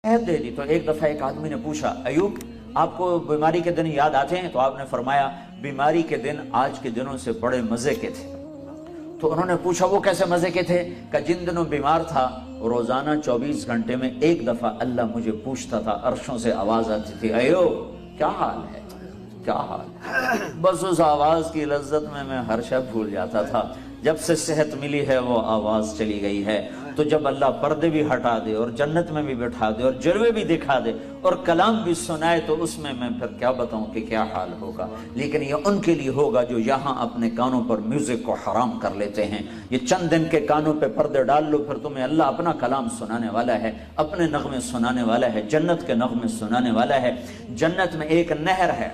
عہد دے دی۔ تو ایک دفعہ ایک آدمی نے پوچھا ایوب آپ کو بیماری کے دن یاد آتے ہیں؟ تو آپ نے فرمایا بیماری کے دن آج کے دنوں سے بڑے مزے کے تھے۔ تو انہوں نے پوچھا وہ کیسے مزے کے تھے؟ کہ جن دنوں بیمار تھا روزانہ 24 گھنٹے میں ایک دفعہ اللہ مجھے پوچھتا تھا، عرشوں سے آواز آتی تھی ایوب کیا حال ہے، کیا حال ہے؟ بس اس آواز کی لذت میں ہر شب بھول جاتا تھا۔ جب سے صحت ملی ہے وہ آواز چلی گئی ہے۔ تو جب اللہ پردے بھی ہٹا دے اور جنت میں بھی بٹھا دے اور جلوے بھی دکھا دے اور کلام بھی سنائے تو اس میں پھر کیا بتاؤں کہ کیا حال ہوگا۔ لیکن یہ ان کے لیے ہوگا جو یہاں اپنے کانوں پر میوزک کو حرام کر لیتے ہیں۔ یہ چند دن کے کانوں پہ پردے ڈال لو، پھر تمہیں اللہ اپنا کلام سنانے والا ہے، اپنے نغمے سنانے والا ہے، جنت کے نغمے سنانے والا ہے۔ جنت میں ایک نہر ہے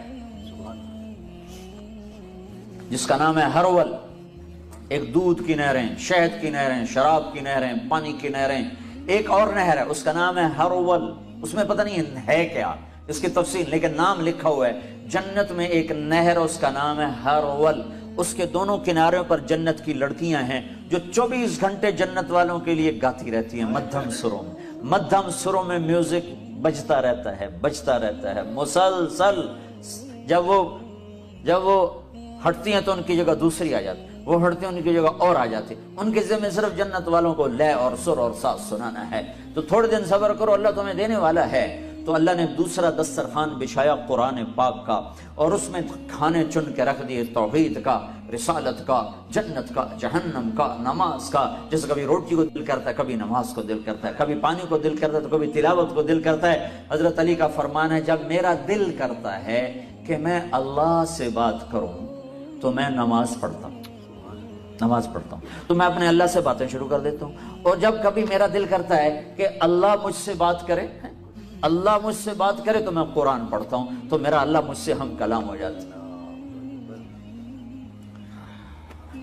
جس کا نام ہے ہرول، ایک دودھ کی نہریں، شہد کی نہریں، شراب کی نہریں، پانی کی نہریں۔ ایک اور نہر ہے اس کا نام ہے ہرول، اس میں پتہ نہیں ہے کیا اس کی تفصیل، لیکن نام لکھا ہوا ہے۔ جنت میں ایک نہر اس کا نام ہے ہرول، اس کے دونوں کناروں پر جنت کی لڑکیاں ہیں جو 24 گھنٹے جنت والوں کے لیے گاتی رہتی ہیں مدھم سروں میں۔ مدھم سروں میں میوزک بجتا رہتا ہے، بجتا رہتا ہے مسلسل۔ جب وہ ہٹتی ہیں تو ان کی جگہ دوسری آ جاتی، وہ ہٹتی ہیں ان کی جگہ اور آ جاتی۔ ان کے ذمہ صرف جنت والوں کو لے اور سر اور ساز سنانا ہے۔ تو تھوڑے دن صبر کرو، اللہ تمہیں دینے والا ہے۔ تو اللہ نے دوسرا دسترخوان بچھایا قرآن پاک کا، اور اس میں کھانے چن کے رکھ دیے توحید کا، رسالت کا، جنت کا، جہنم کا، نماز کا۔ جیسے کبھی روٹی کو دل کرتا ہے، کبھی نماز کو دل کرتا ہے، کبھی پانی کو دل کرتا ہے تو کبھی تلاوت کو دل کرتا ہے۔ حضرت علی کا فرمان ہے جب میرا دل کرتا ہے کہ میں اللہ سے بات کروں تو میں نماز پڑھتا ہوں، تو میں اپنے اللہ سے باتیں شروع کر دیتا ہوں۔ اور جب کبھی میرا دل کرتا ہے کہ اللہ مجھ سے بات کرے، اللہ مجھ سے بات کرے تو میں قرآن پڑھتا ہوں، تو میرا اللہ مجھ سے ہم کلام ہو جاتا ہے۔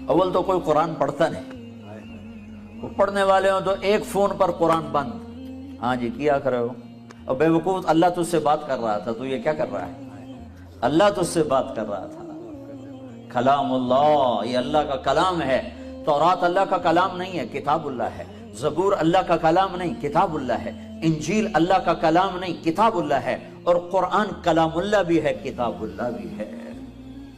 اول تو کوئی قرآن پڑھتا نہیں، وہ پڑھنے والے ہوں تو ایک فون پر قرآن بند، ہاں جی کیا کر رہے ہو؟ اور بے وقوف اللہ تجھ سے بات کر رہا تھا، تو یہ کیا کر رہا ہے؟ اللہ تجھ سے بات کر رہا تھا۔ کلام اللہ، یہ اللہ کا کلام ہے۔ تورات اللہ کا کلام نہیں ہے، کتاب اللہ ہے۔ زبور اللہ کا کلام نہیں، کتاب اللہ ہے۔ انجیل اللہ کا کلام نہیں، کتاب اللہ ہے۔ اور قرآن کلام اللہ بھی ہے، کتاب اللہ بھی ہے۔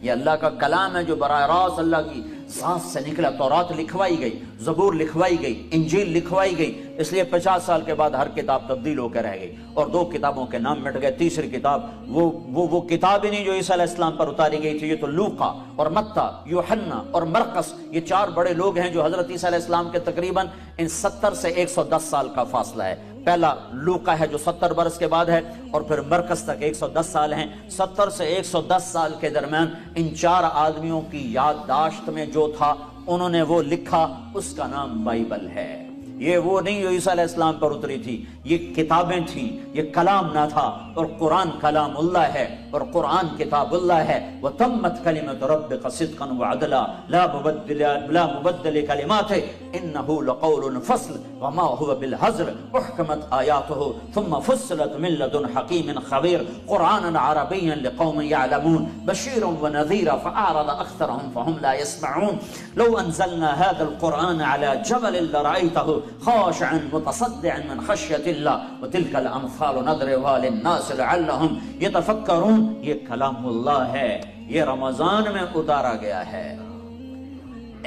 یہ اللہ کا کلام ہے جو براہ راست اللہ کی ذات سے نکلا۔ تورات لکھوائی گئی، زبور لکھوائی گئی، انجیل لکھوائی گئی، اس لیے 50 سال کے بعد ہر کتاب تبدیل ہو کر رہ گئی، اور 2 کتابوں کے نام مٹ گئے۔ تیسری کتاب وہ کتاب ہی نہیں جو عیسیٰ علیہ السلام پر اتاری گئی تھی، یہ تو لوقا اور متی، یوحنا اور مرقس، یہ 4 بڑے لوگ ہیں جو حضرت عیسیٰ علیہ السلام کے تقریباً ان 70 سے 110 سال کا فاصلہ ہے۔ پہلا لوقا ہے جو 70 برس کے بعد ہے، اور پھر مرقس تک 110 سال ہیں۔ 70 سے 110 سال کے درمیان ان 4 آدمیوں کی یادداشت میں جو تھا انہوں نے وہ لکھا، اس کا نام بائبل ہے۔ یہ وہ نہیں جو عیسیٰ علیہ السلام پر اتری تھی، یہ کتابیں تھیں، یہ کلام نہ تھا۔ اور قرآن کلام اللہ ہے اور قرآن کتاب اللہ ہے۔ وَتَمَّتْ كَلِمَةُ رَبِّكَ صِدْقًا وَعَدْلًا لَا مُبَدِّلَ لِكَلِمَاتِهِ إِنَّهُ لَقَوْلٌ فَصْلٌ وَمَا هُوَ بِالْهَزْلِ أُحْكِمَتْ آيَاتُهُ ثُمَّ فُصِّلَتْ مِن لَّدُنْ حَكِيمٍ خَبِيرٍ قُرْآنًا عَرَبِيًّا لِقَوْمٍ يَعْلَمُونَ بَشِيرًا وَنَذِيرًا فَأَعْرَضَ أَكْثَرُهُمْ فَهُمْ لَا يَسْمَعُونَ لَوْ أَنزَلْنَا هَذَا الْقُرْآنَ عَلَى جَبَلٍ لَّرَأَيْتَهُ خاشعا متصدعا من خشیت اللہ وتلك الامثال نضربها للناس لعلهم يتفکرون۔ یہ کلام اللہ ہے، یہ رمضان میں اتارا گیا ہے۔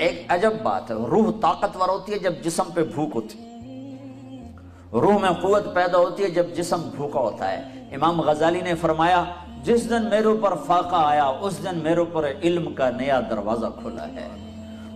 ایک عجب بات ہے، روح طاقتور ہوتی ہے جب جسم پہ بھوک ہوتی ہے، روح میں قوت پیدا ہوتی ہے جب جسم بھوکا ہوتا ہے۔ امام غزالی نے فرمایا جس دن میرے اوپر فاقہ آیا اس دن میرے اوپر علم کا نیا دروازہ کھلا ہے۔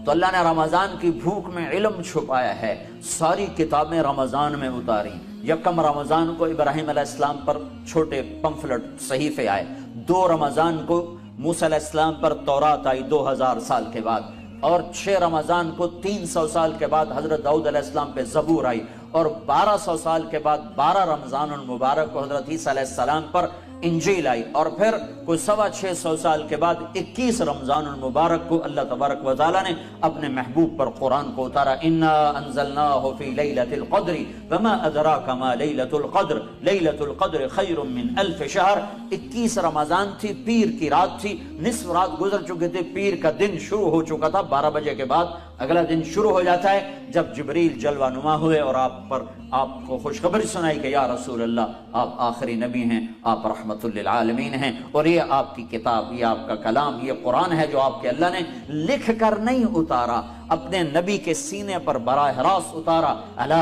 تو اللہ نے رمضان کی بھوک میں علم چھپایا ہے، ساری کتابیں رمضان میں اتاری۔ یکم رمضان کو ابراہیم علیہ السلام پر چھوٹے پمفلٹ صحیفے آئے، 2 رمضان کو موسیٰ علیہ السلام پر تورات آئی 2000 سال کے بعد، اور 6 رمضان کو 300 سال کے بعد حضرت داؤد علیہ السلام پہ زبور آئی، اور 1200 سال کے بعد 12 رمضان المبارک کو حضرت عیسیٰ علیہ السلام پر انجیل آئی، اور پھر کوئی 650 سال کے بعد 21 رمضان المبارک کو اللہ تبارک و تعالیٰ نے اپنے محبوب پر قرآن کو اتارا۔ انا انزلناہ فی لیلۃ القدر وما ادراک ما لیلۃ القدر لیلۃ القدر خیر من 1000 شہر۔ 21 رمضان تھی، پیر کی رات تھی، نصف رات گزر چکے تھے، پیر کا دن شروع ہو چکا تھا، 12 بجے کے بعد اگلا دن شروع ہو جاتا ہے جب جبریل جلوہ نما ہوئے اور آپ کو خوشخبری سنائی کہ یا رسول اللہ آپ آخری نبی ہیں، آپ رحمت للعالمین ہیں، اور یہ آپ کی کتاب، یہ آپ کا کلام، یہ قرآن ہے جو آپ کے اللہ نے لکھ کر نہیں اتارا، اپنے نبی کے سینے پر براہ راست اتارا، علی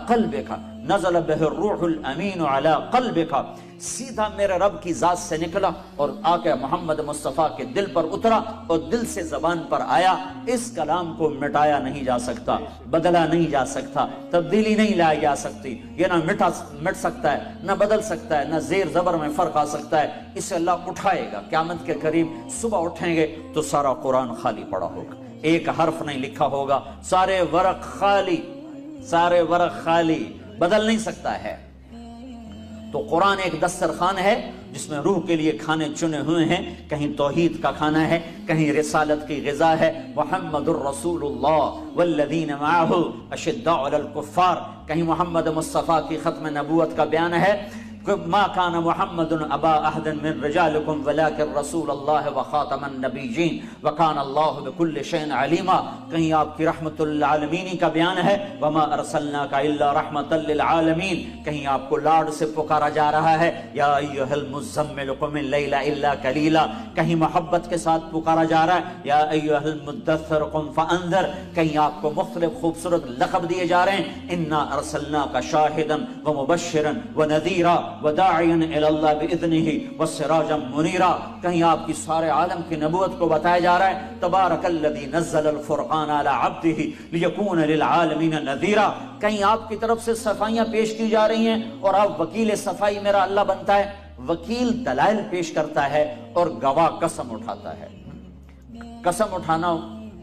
قلبک نزل بہ الروح الامین علی قلبک، سیدھا میرے رب کی ذات سے نکلا اور آ کے محمد مصطفیٰ کے دل پر اترا اور دل سے زبان پر آیا۔ اس کلام کو مٹایا نہیں جا سکتا، بدلا نہیں جا سکتا، تبدیلی نہیں لائی جا سکتی، یہ نہ مٹ سکتا ہے، نہ بدل سکتا ہے، نہ زیر زبر میں فرق آ سکتا ہے۔ اسے اللہ اٹھائے گا قیامت کے قریب، صبح اٹھیں گے تو سارا قرآن خالی پڑا ہوگا، ایک حرف نہیں لکھا ہوگا، سارے ورق خالی، بدل نہیں سکتا ہے۔ تو قرآن ایک دسترخوان ہے جس میں روح کے لیے کھانے چنے ہوئے ہیں، کہیں توحید کا کھانا ہے، کہیں رسالت کی غذا ہے، محمد الرسول اللہ والذین معہ اشداء علی الکفار، کہیں محمد مصطفیٰ کی ختم نبوت کا بیان ہے، ما کان محمد ابا احد من رجالکم ولکن رسول اللہ وخاتم النبیین وکان اللہ بکل شیء علیما، کہیں آپ کی رحمت للعالمین کا بیان ہے، وما ارسلناک الا رحمتا للعالمین، کہیں آپ کو لاڈ سے پکارا جا رہا ہے، یا ایھا المزمل قم اللیل الا قلیلا، کہیں محبت کے ساتھ پکارا جا رہا ہے، یا ایھا المدثر قم فانذر، کہیں آپ کو مختلف خوبصورت لقب دیے جا رہے ہیں، انا ارسلناک شاہدا ومبشرا ونذیرا وداعیا الی اللہ باذنہ وسراجا منیرا، کہیں آپ کی سارے عالم کی نبوت کو بتایا جا رہا ہے، تبارک الذی نزل الفرقان علی عبدہ لیکون للعالمین نذیرا، کہیں آپ کی طرف سے صفائیاں پیش کی جا رہی ہیں اور آپ وکیل صفائی میرا اللہ بنتا ہے۔ وکیل دلائل پیش کرتا ہے اور گواہ قسم اٹھاتا ہے۔ قسم اٹھانا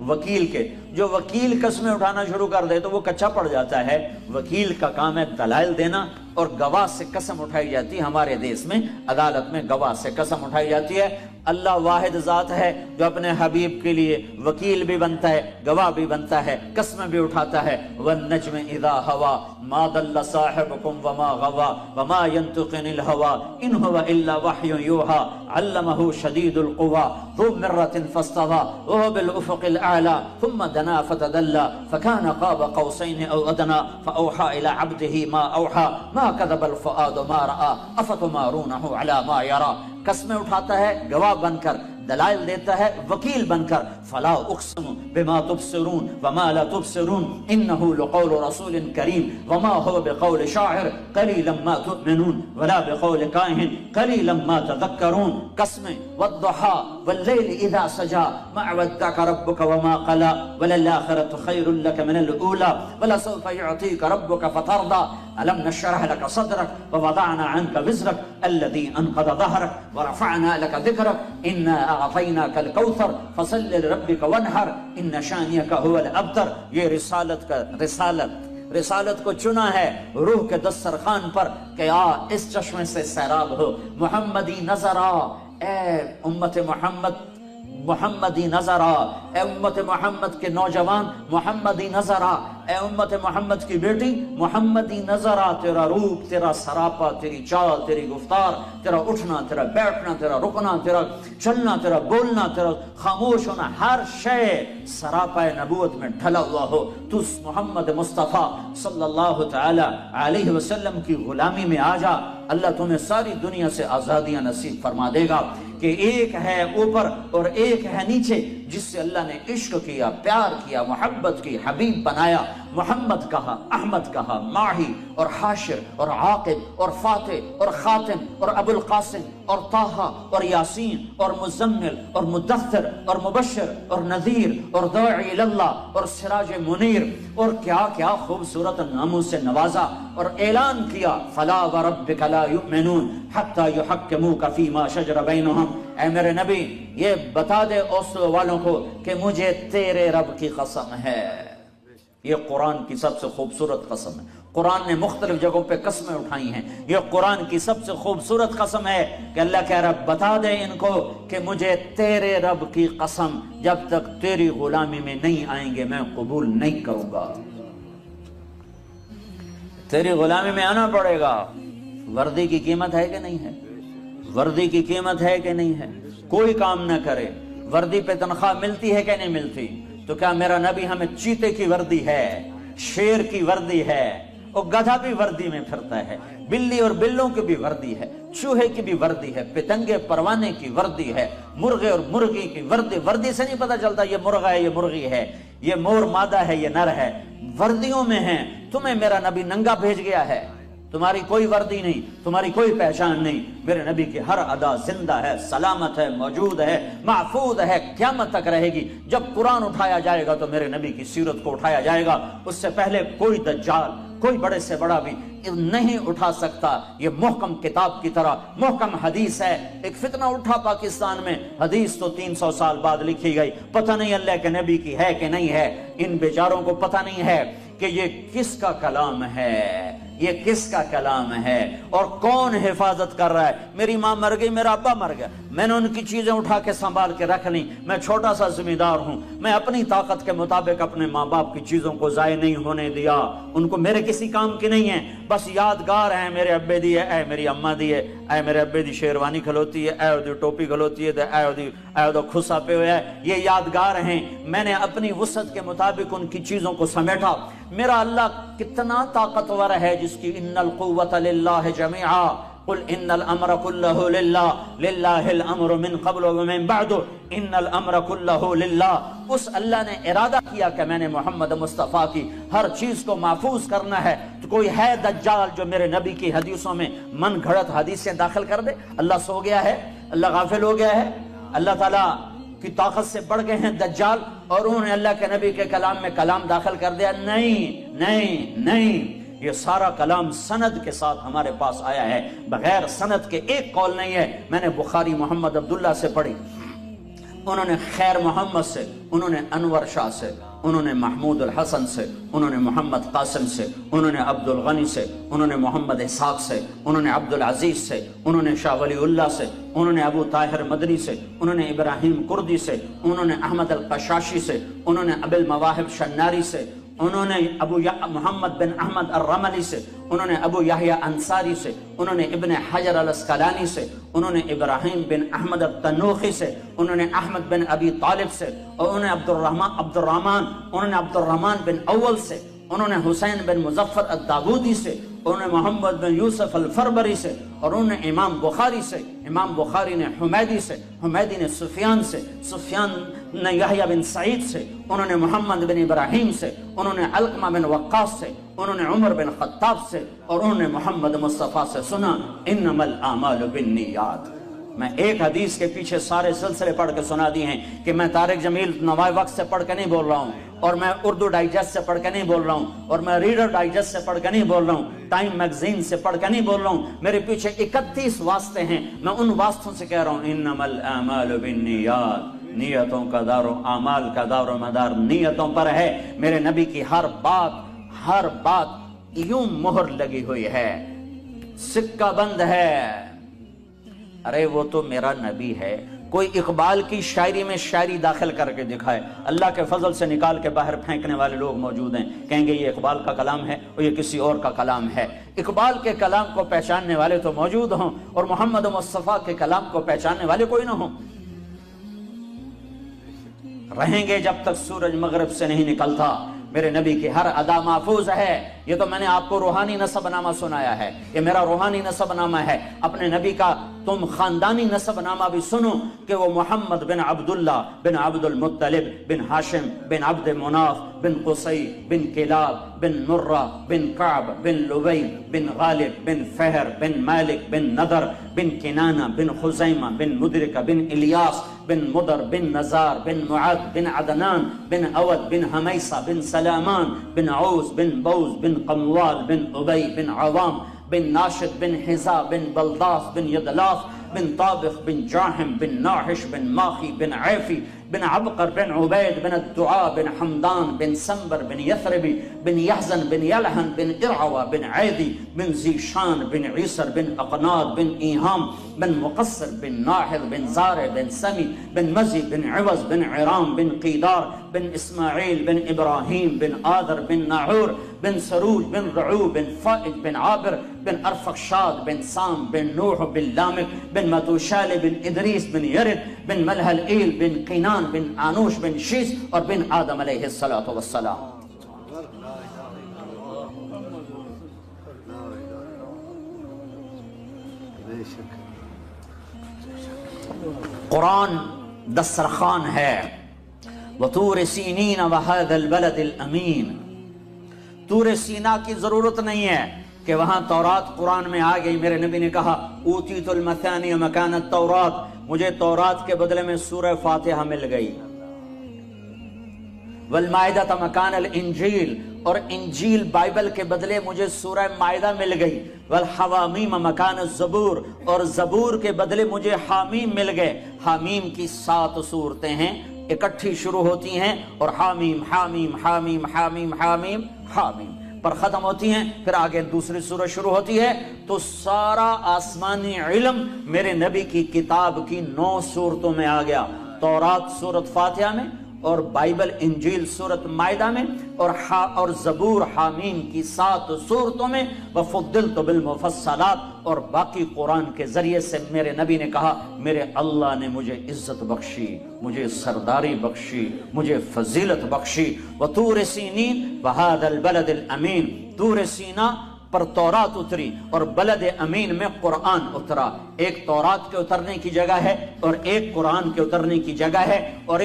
وکیل کے، جو وکیل قسمیں اٹھانا شروع کر دے تو وہ کچا پڑ جاتا ہے، وکیل کا کام ہے دلائل دینا، اور گواہ سے قسم اٹھائی جاتی ہے۔ ہمارے دیس میں عدالت میں گواہ سے قسم اٹھائی جاتی ہے۔ اللہ واحد ذات ہے جو اپنے حبیب کے لیے وکیل بھی بنتا ہے، گواہ بھی بنتا ہے، قسم بھی اٹھاتا ہے۔ والنجم اذا ہوا ما ضل صاحبكم وما غوا وما ينطق عن الهوى ان هو الا وحي يوحى علمه شديد القوى ذو مرة فاستوى وهو بالافق الاعلى ثم دنا فتدلى فكان قاب قوسين او ادنى فاوحى الى عبده ما اوحى ما كذب الفؤاد ما راى افتمارونه على ما يرى، قسمیں اٹھاتا ہے گواہ بن کر، دلائل دیتا ہے وکیل بن کر۔ فلا اقسم بما تبصرون وما لا تبصرون انه لقول رسول کریم وما هو بقول شاعر قلیلا ما تؤمنون ولا بقول کاہن قلیلا ما تذکرون، قسمیں والضحى واللیل اذا سجى ما ودعك ربك وما قلى وللآخرة خير لك من الأولى ولسوف يعطيك ربك فترضى ألم نشرح لك صدرك ووضعنا عنك وزرك الذي أنقض ظهرك ورفعنا لك ذكرك إنا أعطيناك الكوثر فصل لربك وانحر إن شانئك هو الأبتر۔ یہ رسالت کو چنا ہے روح کے دسترخوان پر کہ آ اس چشمے سے سیراب ہو، محمدی نظر آ، اے امت محمدی نظر آ، اے امت محمد کے نوجوان محمدی نظر آ، اے امت محمد کی بیٹی محمدی نظر آ، تیرا روپ، تیرا سراپا، تیری چال، تیری گفتار، تیرا اٹھنا، تیرا بیٹھنا، تیرا رکنا، تیرا چلنا، تیرا بولنا، تیرا خاموش ہونا، ہر شے سراپا نبوت میں ڈھلا ہوا ہو۔ تو محمد مصطفیٰ صلی اللہ تعالی علیہ وسلم کی غلامی میں آ جا، اللہ تمہیں ساری دنیا سے آزادیاں نصیب فرما دے گا کہ ایک ہے اوپر اور ایک ہے نیچے، جس سے اللہ نے عشق کیا، پیار کیا، محبت کی، حبیب بنایا، محمد کہا، احمد کہا، ماہی اور حاشر اور عاقب اور فاتح اور خاتم اور ابو القاسم اور طٰہٰ اور یاسین اور مزمل اور مدثر اور مبشر اور نذیر اور داعی اللہ اور سراج منیر، اور کیا کیا خوبصورت ناموں سے نوازا اور اعلان کیا، فلا وربک لا یؤمنون حتی یحکموک فیما شجر بینہم۔ اے میرے نبی یہ بتا دے اوسطو والوں کو کہ مجھے تیرے رب کی قسم ہے۔ یہ قرآن کی سب سے خوبصورت قسم ہے۔ قرآن نے مختلف جگہوں پہ قسمیں اٹھائی ہیں، یہ قرآن کی سب سے خوبصورت قسم ہے کہ اللہ کہہ رہا بتا دے ان کو کہ مجھے تیرے رب کی قسم جب تک تیری غلامی میں نہیں آئیں گے میں قبول نہیں کروں گا۔ تیری غلامی میں آنا پڑے گا۔ وردی کی قیمت ہے کہ نہیں ہے؟ وردی کی قیمت ہے کہ نہیں ہے؟ کوئی کام نہ کرے، وردی پہ تنخواہ ملتی ہے کہ نہیں ملتی؟ تو کیا میرا نبی ہمیں چیتے کی وردی ہے، شیر کی وردی ہے، اور گدھا بھی وردی میں پھرتا ہے، بلی اور بلوں کی بھی وردی ہے، چوہے کی بھی وردی ہے، پتنگے پروانے کی وردی ہے، مرغے اور مرغی کی وردی سے نہیں پتہ چلتا یہ مرغا ہے یہ مرغی ہے، یہ مور مادہ ہے یہ نر ہے، وردیوں میں ہیں۔ تمہیں میرا نبی ننگا بھیج گیا ہے، تمہاری کوئی وردی نہیں، تمہاری کوئی پہچان نہیں۔ میرے نبی کی ہر ادا زندہ ہے، سلامت ہے، موجود ہے، محفوظ ہے، قیامت تک رہے گی۔ جب قرآن اٹھایا جائے گا تو میرے نبی کی سیرت کو اٹھایا جائے گا، اس سے پہلے کوئی دجال، کوئی بڑے سے بڑا بھی نہیں اٹھا سکتا۔ یہ محکم کتاب کی طرح محکم حدیث ہے۔ ایک فتنہ اٹھا پاکستان میں، حدیث تو 300 سال بعد لکھی گئی، پتہ نہیں اللہ کے نبی کی ہے کہ نہیں ہے۔ ان بیچاروں کو پتہ نہیں ہے کہ یہ کس کا کلام ہے، یہ کس کا کلام ہے اور کون حفاظت کر رہا ہے۔ میری ماں مر گئی، میرا ابا مر گیا، میں نے ان کی چیزیں اٹھا کے سنبھال کے رکھ لی۔ میں چھوٹا سا ذمہ دار ہوں، میں اپنی طاقت کے مطابق اپنے ماں باپ کی چیزوں کو ضائع نہیں ہونے دیا۔ ان کو میرے کسی کام کی نہیں ہے، بس یادگار ہیں۔ میرے ابے دی ہے، اے میری اماں دی ہے، اے میرے ابے دی شیروانی کھلوتی ہے، اے دی ٹوپی کھلوتی ہے، اے دی خسا پہ ہویا ہے، یہ یادگار ہیں۔ میں نے اپنی وسعت کے مطابق ان کی چیزوں کو سمیٹا۔ میرا اللہ کتنا طاقتور ہے جس کی ان القوت للہ جميعا قل ان الامر كله للہ للہ الامر من قبل ومن بعد ان الامر كله للہ۔ اس اللہ نے ارادہ کیا کہ میں نے محمد مصطفیٰ کی ہر چیز کو محفوظ کرنا ہے۔ تو کوئی ہے دجال جو میرے نبی کی حدیثوں میں من گھڑت حدیثیں داخل کر دے؟ اللہ سو گیا ہے؟ اللہ غافل ہو گیا ہے؟ اللہ تعالیٰ کی طاقت سے بڑھ گئے ہیں دجال اور انہوں نے اللہ کے نبی کے کلام میں کلام داخل کر دیا؟ نہیں نہیں نہیں، یہ سارا کلام سند کے ساتھ ہمارے پاس آیا ہے، بغیر سند کے ایک قول نہیں ہے۔ میں نے بخاری محمد عبداللہ سے پڑھی، انہوں نے خیر محمد سے، انہوں نے انور شاہ سے، انہوں نے محمود الحسن سے، انہوں نے محمد قاسم سے، انہوں نے عبد الغنی سے، انہوں نے محمد اسحاق سے، انہوں نے عبد العزیز سے، انہوں نے شاہ ولی اللہ سے، انہوں نے ابو طاہر مدنی سے، انہوں نے ابراہیم کردی سے، انہوں نے احمد القشاشی سے، انہوں نے ابو المواہب شناری سے، انہوں نے ابو محمد بن احمد الرملی سے، انہوں نے ابو یحییٰ انصاری سے، انہوں نے ابن حجر الاسقلانی سے، انہوں نے ابراہیم بن احمد التنوخی سے، انہوں نے احمد بن ابی طالب سے، اور انہوں نے عبد الرحمن بن اول سے، انہوں نے حسین بن مظفر الداودی سے، انہوں نے محمد بن یوسف الفربری سے، اور انہوں نے امام بخاری سے، امام بخاری نے حمیدی سے، حمیدی نے سفیان سے، سفیان نے یحییٰ بن سعید سے، انہوں نے محمد بن ابراہیم سے، انہوں نے علقمہ بن وقاص سے، انہوں نے عمر بن خطاب سے، اور انہوں نے محمد مصطفیٰ سے سنا انما الاعمال بالنیات۔ میں ایک حدیث کے پیچھے سارے سلسلے پڑھ کے سنا دی ہیں کہ میں طارق جمیل نوائے وقت سے پڑھ کے نہیں بول رہا ہوں، اور میں اردو ڈائجسٹ سے پڑھ کے نہیں بول رہا ہوں، اور میں ریڈر ڈائجسٹ سے پڑھ کے نہیں بول رہا ہوں، ٹائم میگزین سے پڑھ کے نہیں بول رہا ہوں۔ میرے پیچھے 31 واسطے ہیں، میں ان واسطوں سے کہہ رہا ہوں انما الاعمال بالنیات۔ نیتوں کا دار و اعمال کا دار و مدار نیتوں پر ہے۔ میرے نبی کی ہر بات یوں مہر لگی ہوئی ہے، سکہ بند ہے۔ ارے وہ تو میرا نبی ہے، کوئی اقبال کی شاعری میں شاعری داخل کر کے دکھائے، اللہ کے فضل سے نکال کے باہر پھینکنے والے لوگ موجود ہیں، کہیں گے یہ اقبال کا کلام ہے اور یہ کسی اور کا کلام ہے۔ اقبال کے کلام کو پہچاننے والے تو موجود ہوں اور محمد مصطفیٰ کے کلام کو پہچاننے والے کوئی نہ ہوں۔ رہیں گے جب تک سورج مغرب سے نہیں نکلتا۔ میرے نبی کی ہر ادا محفوظ ہے۔ یہ تو میں نے آپ کو روحانی نسب نامہ سنایا ہے، یہ میرا روحانی نسب نامہ ہے۔ اپنے نبی کا تم خاندانی نسب نامہ بھی سنو کہ وہ محمد بن عبداللہ بن عبد المطلب بن ہاشم بن عبد مناف بن قصی بن کلاب بن مرہ بن کعب بن لبی بن غالب بن فہر بن مالک بن نضر بن کنانہ بن خزیمہ بن مدرکہ بن الیاس بن مدر بن نزار بن معد بن عدنان بن اود بن حمیسہ بن سلامان بن عوز بن بوز بن قموال بن ابی بن عوام بن ناشد بن حزا بن بلداس بن یدلاف بن طابخ بن جاحم بن ناحش بن ماخی بن عیفی بن عبقر بن عبید بن الدعاء بن حمدان بن سنبر بن یثربی بن یحزن بن یلحن بن ارعوہ بن عیدی بن زیشان بن عیسر بن اقناد بن ایہام بن مقصر بن ناحل بن زارع بن سمی بن مزی بن عوض بن عرام بن قیدار بن اسماعیل بن ابراہیم بن آذر بن ناحور بن سروج بن رعو بن فائج بن عابر بن ارفخشاد بن سام بن نوح بن لامک بن متوشال بن ادریس بن یرد بن ملحل ایل بن قینان بن آنوش بن شیس اور بن آدم علیہ السلام۔ قرآن دسترخوان ہے، وطور سینین وہذا البلد الامین۔ طور سینا کی ضرورت نہیں ہے کہ وہاں تورات قرآن میں آ گئی۔ میرے نبی نے کہا اوتیت المثانی مکان التورات، مجھے تورات کے بدلے میں سورہ فاتحہ مل گئی۔ والمائدہ مکان الانجیل، اور انجیل بائبل کے بدلے مجھے سورہ مائدہ مل گئی۔ والحوامیم مکان الزبور، اور زبور کے بدلے مجھے حامیم مل گئے۔ حامیم کی 7 صورتیں ہیں، اکٹھی شروع ہوتی ہیں اور حامیم حامیم حامیم حامیم حامیم حامیم پر ختم ہوتی ہیں، پھر آگے دوسری سورت شروع ہوتی ہے۔ تو سارا آسمانی علم میرے نبی کی کتاب کی 9 صورتوں میں آ گیا، تورات سورت فاتحہ میں، اور بائبل انجیل سورت مائدہ میں، اور زبور حامیم کی 7 صورتوں میں، وفضلت بالمفصلات، اور باقی قرآن کے ذریعے سے میرے نبی نے کہا میرے اللہ نے مجھے عزت بخشی، مجھے سرداری بخشی، مجھے فضیلت بخشی۔ وطور سینین وہذا البلد الامین، طور سینا پر تورات اتری اور بلد امین میں قرآن اترا۔ ایک تورات کے اترنے کی جگہ ہے اور ایک قرآن کے اترنے کی جگہ ہے، اور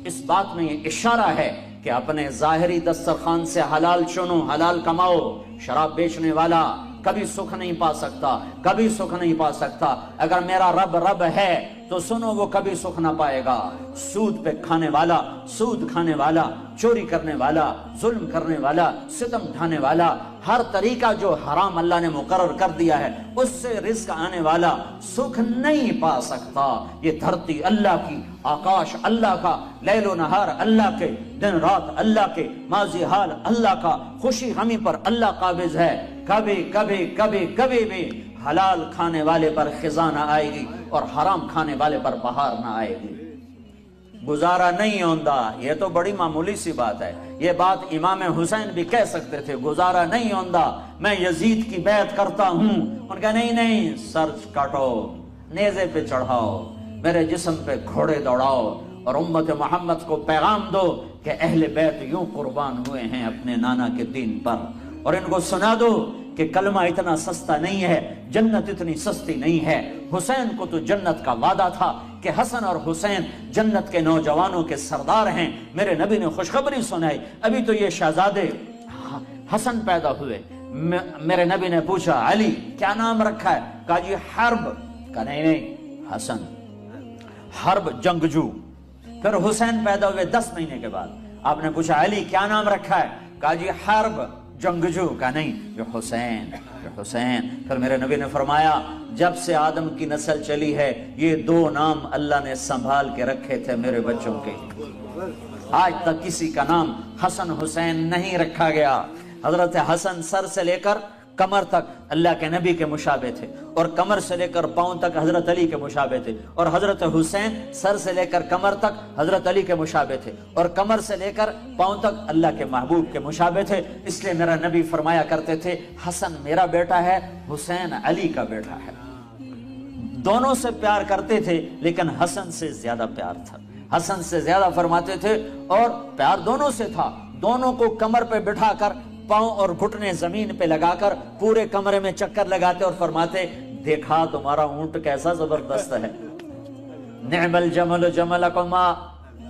اس بات میں یہ اشارہ ہے کہ اپنے ظاہری دسترخوان سے حلال چنو، حلال کماؤ۔ شراب بیچنے والا کبھی سکھ نہیں پا سکتا، کبھی سکھ نہیں پا سکتا۔ اگر میرا رب ہے تو سنو وہ کبھی سکھ نہ پائے گا۔ سود پہ کھانے والا، سود کھانے والا، چوری کرنے والا، ظلم کرنے والا، ستم ڈھانے والا، ہر طریقہ جو حرام اللہ نے مقرر کر دیا ہے اس سے رزق آنے والا سکھ نہیں پا سکتا۔ یہ دھرتی اللہ کی، آکاش اللہ کا، لیل و نہار اللہ کے، دن رات اللہ کے، ماضی حال اللہ کا، خوشی غمی پر اللہ قابض ہے۔ کبھی کبھی کبھی کبھی بھی حلال کھانے والے پر خزاں نہ آئے گی اور حرام کھانے والے پر بہار نہ آئے گی۔ گزارا نہیں ہوندا، یہ تو بڑی معمولی سی بات ہے۔ یہ بات امام حسین بھی کہہ سکتے تھے، گزارا نہیں ہوندا، میں یزید کی بیعت کرتا ہوں۔ ان کا نہیں، سر کاٹو، نیزے پہ چڑھاؤ، میرے جسم پہ گھوڑے دوڑاؤ، اور امت محمد کو پیغام دو کہ اہل بیت یوں قربان ہوئے ہیں اپنے نانا کے دین پر، اور ان کو سنا دو کہ کلمہ اتنا سستا نہیں ہے، جنت اتنی سستی نہیں ہے۔ حسین کو تو جنت کا وعدہ تھا کہ حسن اور حسین جنت کے نوجوانوں کے سردار ہیں۔ میرے نبی نے خوشخبری سنائی، ابھی تو یہ شہزادے حسن پیدا ہوئے۔ میرے نبی نے پوچھا علی کیا نام رکھا ہے؟ کہا جی حرب۔ کہا نہیں حسن، حرب جنگجو۔ پھر حسین پیدا ہوئے 10 مہینے کے بعد، آپ نے پوچھا علی کیا نام رکھا ہے؟ کہا جی حرب جنگجو۔ کا نہیں یہ حسین، یہ حسین۔ پھر میرے نبی نے فرمایا جب سے آدم کی نسل چلی ہے یہ 2 نام اللہ نے سنبھال کے رکھے تھے میرے بچوں کے، آج تک کسی کا نام حسن حسین نہیں رکھا گیا۔ حضرت حسن سر سے لے کر کمر تک اللہ کے نبی کے مشابہ تھے، اور کمر سے لے کر پاؤں تک حضرت علی کے مشابہ تھے، اور حضرت حسین سر سے لے کر کمر تک حضرت علی کے مشابہ تھے، اور کمر سے لے کر پاؤں تک اللہ کے محبوب کے مشابہ تھے۔ اس لیے میرا نبی فرمایا کرتے تھے حسن میرا بیٹا ہے، حسین علی کا بیٹا ہے۔ دونوں سے پیار کرتے تھے لیکن حسن سے زیادہ پیار تھا، حسن سے زیادہ فرماتے تھے، اور پیار دونوں سے تھا۔ دونوں کو کمر پہ بٹھا کر پاؤں اور گھٹنے زمین پہ لگا کر پورے کمرے میں چکر لگاتے اور فرماتے دیکھا تمہارا اونٹ کیسا زبردست ہے، نعم الجمل جملکما،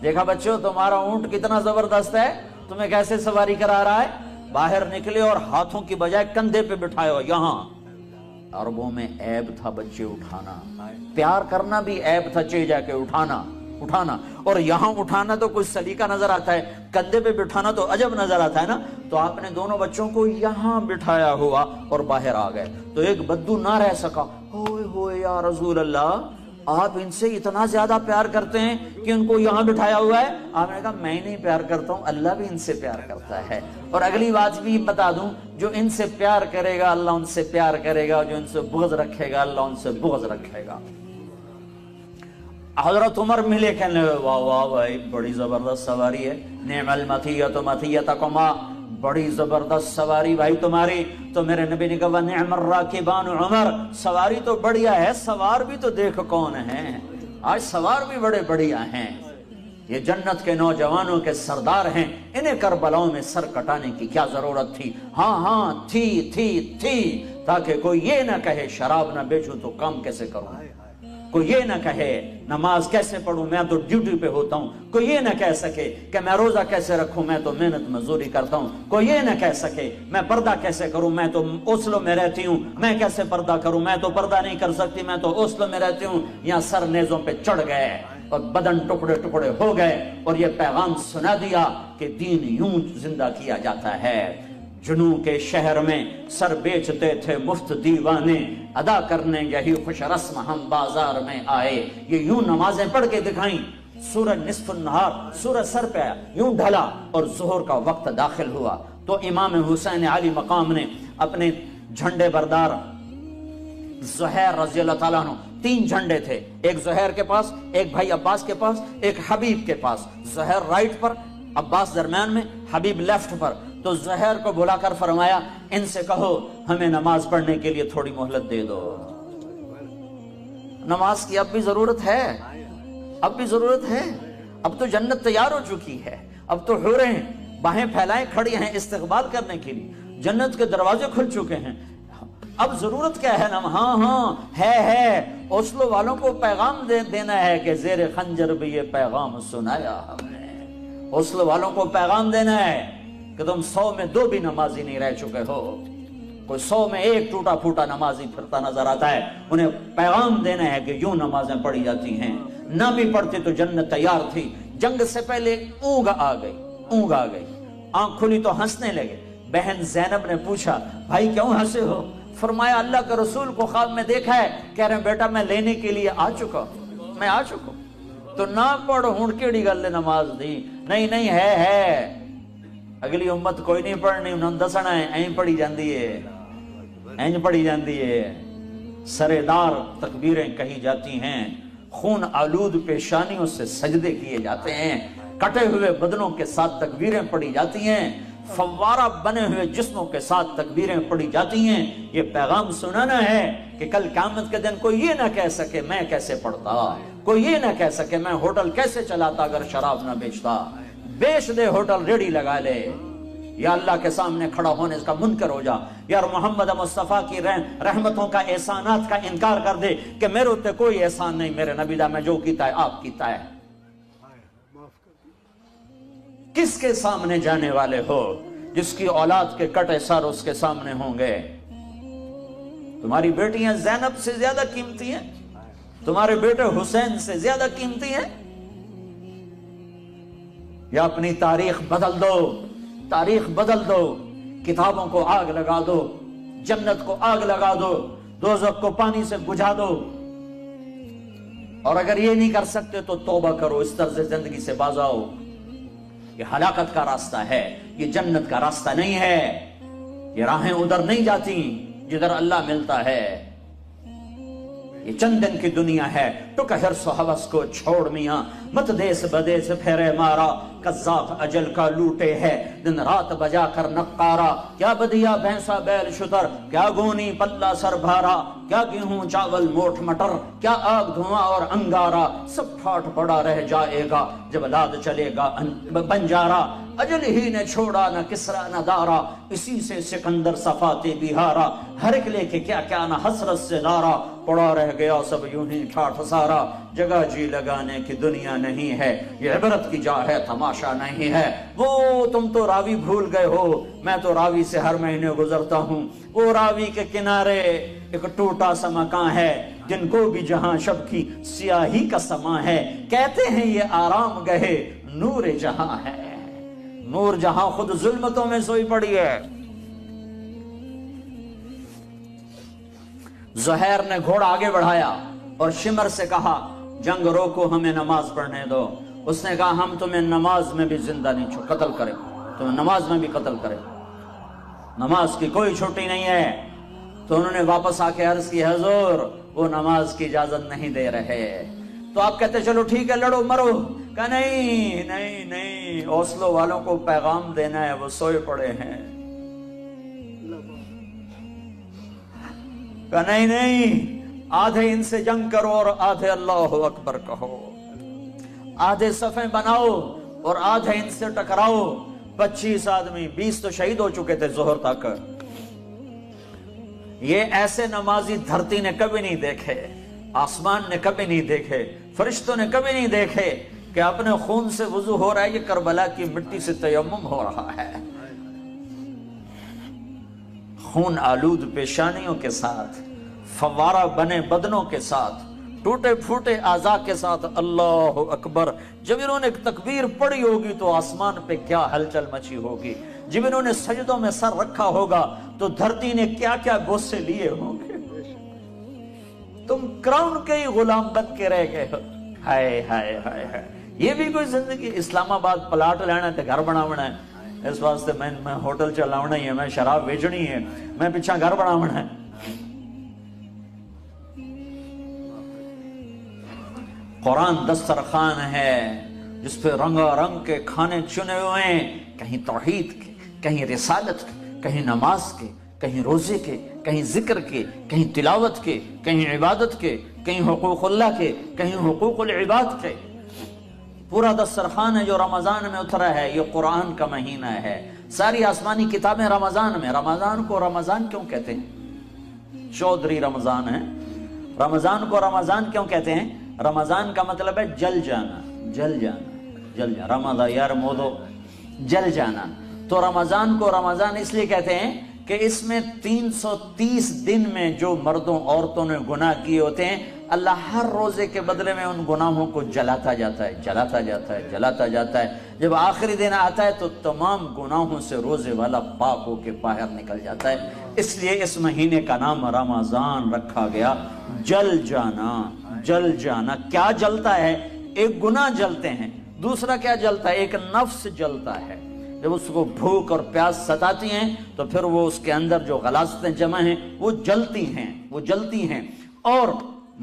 دیکھا بچوں تمہارا اونٹ کتنا زبردست ہے، تمہیں کیسے سواری کرا رہا ہے۔ باہر نکلے اور ہاتھوں کی بجائے کندھے پہ بٹھائے ہو۔ یہاں عربوں میں عیب تھا بچے اٹھانا، پیار کرنا بھی عیب تھا، چے جا کے اٹھانا، اور یہاں اٹھانا تو کچھ سلیقہ نظر آتا ہے، کندھے پہ بٹھانا تو عجب نظر آتا ہے نا۔ تو آپ نے دونوں بچوں کو یہاں بٹھایا ہوا اور باہر آ گئے، تو ایک بدو نہ رہ سکا، ہوئے ہوئے یا رسول اللہ آپ ان سے اتنا زیادہ پیار کرتے ہیں کہ ان کو یہاں بٹھایا ہوا ہے؟ آپ نے کہا میں نہیں پیار کرتا ہوں، اللہ بھی ان سے پیار کرتا ہے۔ اور اگلی بات بھی بتا دوں، جو ان سے پیار کرے گا اللہ ان سے پیار کرے گا، جو ان سے بغض رکھے گا اللہ ان سے بغض رکھے گا۔ حضرت عمر ملے کہنے واہ واہ بھائی بڑی زبردست سواری ہے، نعم المطیۃ مطیتکما، بڑی زبردست سواری بھائی تمہاری. تو میرے نبی نے کہا نعم الراکبان عمر، سواری تو بڑھیا ہے، سوار بھی تو دیکھ کون ہیں، آج سوار بھی بڑے بڑھیا ہیں. یہ جنت کے نوجوانوں کے سردار ہیں، انہیں کربلاؤں میں سر کٹانے کی کیا ضرورت تھی؟ ہاں تھی، تاکہ کوئی یہ نہ کہے شراب نہ بیچوں تو کام کیسے کروں، کوئی یہ نہ کہے نماز کیسے پڑھوں، میں تو ڈیوٹی پہ ہوتا ہوں، کوئی یہ نہ کہہ سکے کہ میں روزہ کیسے رکھوں، میں تو محنت مزدوری کرتا ہوں، کوئی یہ نہ کہہ سکے میں پردہ کیسے کروں، میں تو اوسلو میں رہتی ہوں، میں کیسے پردہ کروں، میں تو پردہ نہیں کر سکتی، میں تو اوسلو میں رہتی ہوں. یہاں سر نیزوں پہ چڑھ گئے اور بدن ٹکڑے ٹکڑے ہو گئے اور یہ پیغام سنا دیا کہ دین یوں زندہ کیا جاتا ہے. جنوں کے شہر میں سر بیچتے تھے مفت دیوانے، ادا کرنے یہی خوش رسم ہم بازار میں آئے. یہ یوں نمازیں پڑھ کے دکھائیں. سورج نصف النہار، سورج سر پہ آیا، یوں ڈھلا اور ظہر کا وقت داخل ہوا تو امام حسین علی مقام نے اپنے جھنڈے بردار زہیر رضی اللہ تعالیٰ عنہ، 3 جھنڈے تھے، ایک زہیر کے پاس، ایک بھائی عباس کے پاس، ایک حبیب کے پاس. زہیر رائٹ پر، عباس درمیان میں، حبیب لیفٹ پر. تو زہیر کو بلا کر فرمایا ان سے کہو ہمیں نماز پڑھنے کے لیے تھوڑی مہلت دے دو. نماز کی اب بھی ضرورت ہے، اب بھی ضرورت ہے. اب تو جنت تیار ہو چکی ہے، اب تو حوریں باہیں پھیلائیں کھڑی ہیں استقبال کرنے کے لیے، جنت کے دروازے کھل چکے ہیں. اب ضرورت کیا ہے نا؟ ہاں ہے اوسلو والوں کو پیغام دینا ہے کہ زیر خنجر بھی یہ پیغام سنایا ہم نے. اوسلو والوں کو پیغام دینا ہے کہ تم 100 میں 2 بھی نمازی نہیں رہ چکے ہو. کوئی 100 میں 1 ٹوٹا پھوٹا نمازی پھرتا نظر آتا ہے. انہیں پیغام دینا ہے کہ یوں نمازیں پڑھی جاتی ہیں. نہ بھی پڑھتے تو جنت تیار تھی. جنگ سے پہلے اونگ آ گئی، آنکھ کھلی تو ہنسنے لگے. بہن زینب نے پوچھا بھائی کیوں ہنسے ہو؟ فرمایا اللہ کے رسول کو خواب میں دیکھا ہے، کہہ رہے ہیں بیٹا میں لینے کے لیے آ چکا ہوں. تو نہ پڑھ ہوں کیڑی گل نماز دی. نہیں ہے اگلی امت کوئی نہیں پڑھنی، انہوں نے دسنا ہے این پڑھی جاندی ہے. سرےدار تکبیریں کہی جاتی ہیں، خون آلود پیشانیوں سے سجدے کیے جاتے ہیں، کٹے ہوئے بدنوں کے ساتھ تکبیریں پڑھی جاتی ہیں، فوارہ بنے ہوئے جسموں کے ساتھ تکبیریں پڑھی جاتی ہیں. یہ پیغام سنانا ہے کہ کل قیامت کے دن کوئی یہ نہ کہہ سکے میں کیسے پڑھتا، کوئی یہ نہ کہہ سکے میں ہوٹل کیسے چلاتا اگر شراب نہ بیچتا. بیچ دے ہوٹل، ریڑی لگا لے، یا اللہ کے سامنے کھڑا ہونے کا منکر ہو جا. یار محمد مصطفیٰ کی رحمتوں کا احسانات کا انکار کر دے کہ میرے اوپر کوئی احسان نہیں، میرے نبی دا میں جو کیتا ہے آپ کیتا ہے. کس کے سامنے جانے والے ہو؟ جس کی اولاد کے کٹے سر اس کے سامنے ہوں گے. تمہاری بیٹیاں زینب سے زیادہ قیمتی ہیں، تمہارے بیٹے حسین سے زیادہ قیمتی ہیں. یا اپنی تاریخ بدل دو، کتابوں کو آگ لگا دو، جنت کو آگ لگا دو، دوزخ کو پانی سے بجھا دو. اور اگر یہ نہیں کر سکتے تو توبہ کرو، اس طرز زندگی سے باز آؤ. یہ ہلاکت کا راستہ ہے، یہ جنت کا راستہ نہیں ہے. یہ راہیں ادھر نہیں جاتی جدھر اللہ ملتا ہے. یہ چند دن کی دنیا ہے، ٹک حرص و حوث کو چھوڑ میاں، مت دیس بدیس پھیرے مارا، قذاق اجل کا لوٹے ہے دن رات بجا کر نقارا. کیا بدیا بھینسا بیل شتر، کیا گونی پلہ سر بھارا، کیا گیہوں چاول موٹ مٹر، کیا آگ دھواں اور انگارا. سب ٹھاٹ پڑا رہ جائے گا جب لاد چلے گا بنجارا. اجل ہی نے چھوڑا نہ کسرا نہ دارا، اسی سے سکندر صفاتے بہارا. ہر ایک لے کے کیا کیا نہ حسرت سے دارا، پڑا رہ گیا سب یوں ہی ٹھاٹ سارا. جگہ جی لگانے کی دنیا نہیں ہے، یہ عبرت کی جا ہے تماشا نہیں ہے. وہ تم تو راوی بھول گئے ہو، میں تو راوی سے ہر مہینے گزرتا ہوں. وہ راوی کے کنارے ایک ٹوٹا سا مکان ہے، جن کو بھی جہاں شب کی سیاہی کا سما ہے. کہتے ہیں یہ آرام گہے نور جہاں ہے، نور جہاں خود ظلمتوں میں سوئی پڑی ہے. زہیر نے گھوڑا آگے بڑھایا اور شمر سے کہا جنگ روکو، ہمیں نماز پڑھنے دو. اس نے کہا ہم تمہیں نماز میں بھی زندہ نہیں قتل کریں، تمہیں نماز میں بھی قتل کریں، نماز کی کوئی چھٹی نہیں ہے. تو انہوں نے واپس آ کے عرض کی حضور وہ نماز کی اجازت نہیں دے رہے. تو آپ کہتے چلو ٹھیک ہے لڑو مرو، کہا نہیں نہیں نہیں، اوسلو والوں کو پیغام دینا ہے، وہ سوئے پڑے ہیں۔ کہا نہیں نہیں، آدھے ان سے جنگ کرو اور آدھے اللہ اکبر کہو، آدھے صفیں بناؤ اور آدھے ان سے ٹکراؤ۔ 25 آدمی، 20 تو شہید ہو چکے تھے ظہر تک۔ یہ ایسے نمازی دھرتی نے کبھی نہیں دیکھے، آسمان نے کبھی نہیں دیکھے، فرشتوں نے کبھی نہیں دیکھے کہ اپنے خون سے وضو ہو رہا ہے، یہ کربلا کی مٹی سے تیمم ہو رہا ہے۔ خون آلود پیشانیوں کے ساتھ، فوارہ بنے بدنوں کے ساتھ، ٹوٹے پھوٹے اعضاء کے ساتھ، اللہ اکبر۔ جب انہوں نے تکبیر پڑھی ہوگی تو آسمان پہ کیا ہلچل مچی ہوگی، جب انہوں نے سجدوں میں سر رکھا ہوگا تو دھرتی نے کیا کیا بوسے لیے ہوں گے۔ تم کراؤن کے ہی غلام بن کے رہ گئے ہو۔ ہائے ہائے ہائے ہائے، یہ بھی کوئی زندگی؟ اسلام آباد پلاٹ لینا ہے، گھر بناونا ہے، اس واسطے میں ہوٹل چلاونا ہی ہے، میں شراب بیچنی ہے، میں پیچھا گھر بناونا ہے۔ قرآن دسترخوان ہے جس پہ رنگا رنگ کے کھانے چنے ہوئے ہیں، کہیں توحید کے، کہیں رسالت کے، کہیں نماز کے، کہیں روزے کے، کہیں ذکر کے، کہیں تلاوت کے، کہیں عبادت کے، کہیں حقوق اللہ کے، کہیں حقوق العباد کے۔ پورا دسترخوان ہے جو رمضان میں اترا ہے، یہ قرآن کا مہینہ ہے۔ ساری آسمانی کتابیں رمضان میں۔ رمضان کو رمضان کیوں کہتے ہیں؟ چودھری رمضان ہے۔ رمضان کو رمضان کیوں کہتے ہیں؟ رمضان کا مطلب ہے جل جانا، جل جانا، جل جانا، رمضان یار مودو، جل جانا۔ تو رمضان کو رمضان اس لیے کہتے ہیں کہ اس میں 330 دن میں جو مردوں عورتوں نے گناہ کیے ہوتے ہیں، اللہ ہر روزے کے بدلے میں ان گناہوں کو جلاتا جاتا ہے، جلاتا جاتا ہے، جلاتا جاتا ہے۔ جب آخری دن آتا ہے تو تمام گناہوں سے روزے والا پاک ہو کے باہر نکل جاتا ہے۔ اس لیے اس مہینے کا نام رمضان رکھا گیا، جل جانا، جل جانا۔ کیا جلتا ہے؟ ایک گناہ جلتے ہیں، دوسرا کیا جلتا ہے؟ ایک نفس جلتا ہے۔ جب اس کو بھوک اور پیاس ستاتی ہیں تو پھر وہ اس کے اندر جو غلاظتیں جمع ہیں وہ جلتی ہیں، وہ جلتی ہیں۔ اور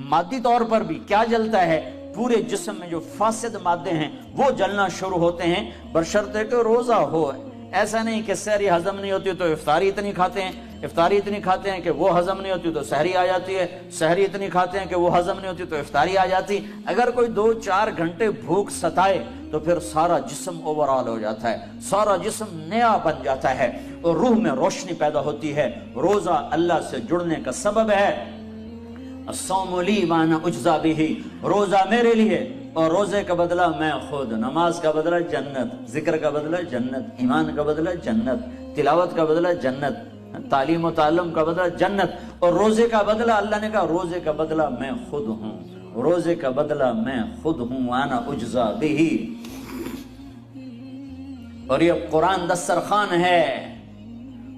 مادی طور پر بھی کیا جلتا ہے؟ پورے جسم میں جو فاسد مادے ہیں وہ جلنا شروع ہوتے ہیں، بشرطے کہ روزہ ہو۔ ایسا نہیں کہ سحری ہضم نہیں ہوتی تو افطاری اتنی کھاتے ہیں، افطاری اتنی کھاتے ہیں کہ وہ ہضم نہیں ہوتی تو سحری آ جاتی ہے، سحری اتنی کھاتے ہیں کہ وہ ہضم نہیں ہوتی تو افطاری آ جاتی۔ اگر کوئی 2-4 گھنٹے بھوک ستائے تو پھر سارا جسم اوورآل ہو جاتا ہے، سارا جسم نیا بن جاتا ہے اور روح میں روشنی پیدا ہوتی ہے۔ روزہ اللہ سے جڑنے کا سبب ہے۔ الصوم لی وانا اجزا بہ، روزہ میرے لیے اور روزے کا بدلہ میں خود، نماز کا بدلہ جنت، ذکر کا بدلہ جنت، ایمان کا بدلہ جنت، تلاوت کا بدلہ جنت، تعلیم و تعلم کا بدلہ جنت، اور روزے کا بدلہ اللہ نے کہا روزے کا بدلہ میں خود ہوں، روزے کا بدلہ میں خود ہوں، وانا اجزا بہ۔ اور یہ قرآن دسترخوان ہے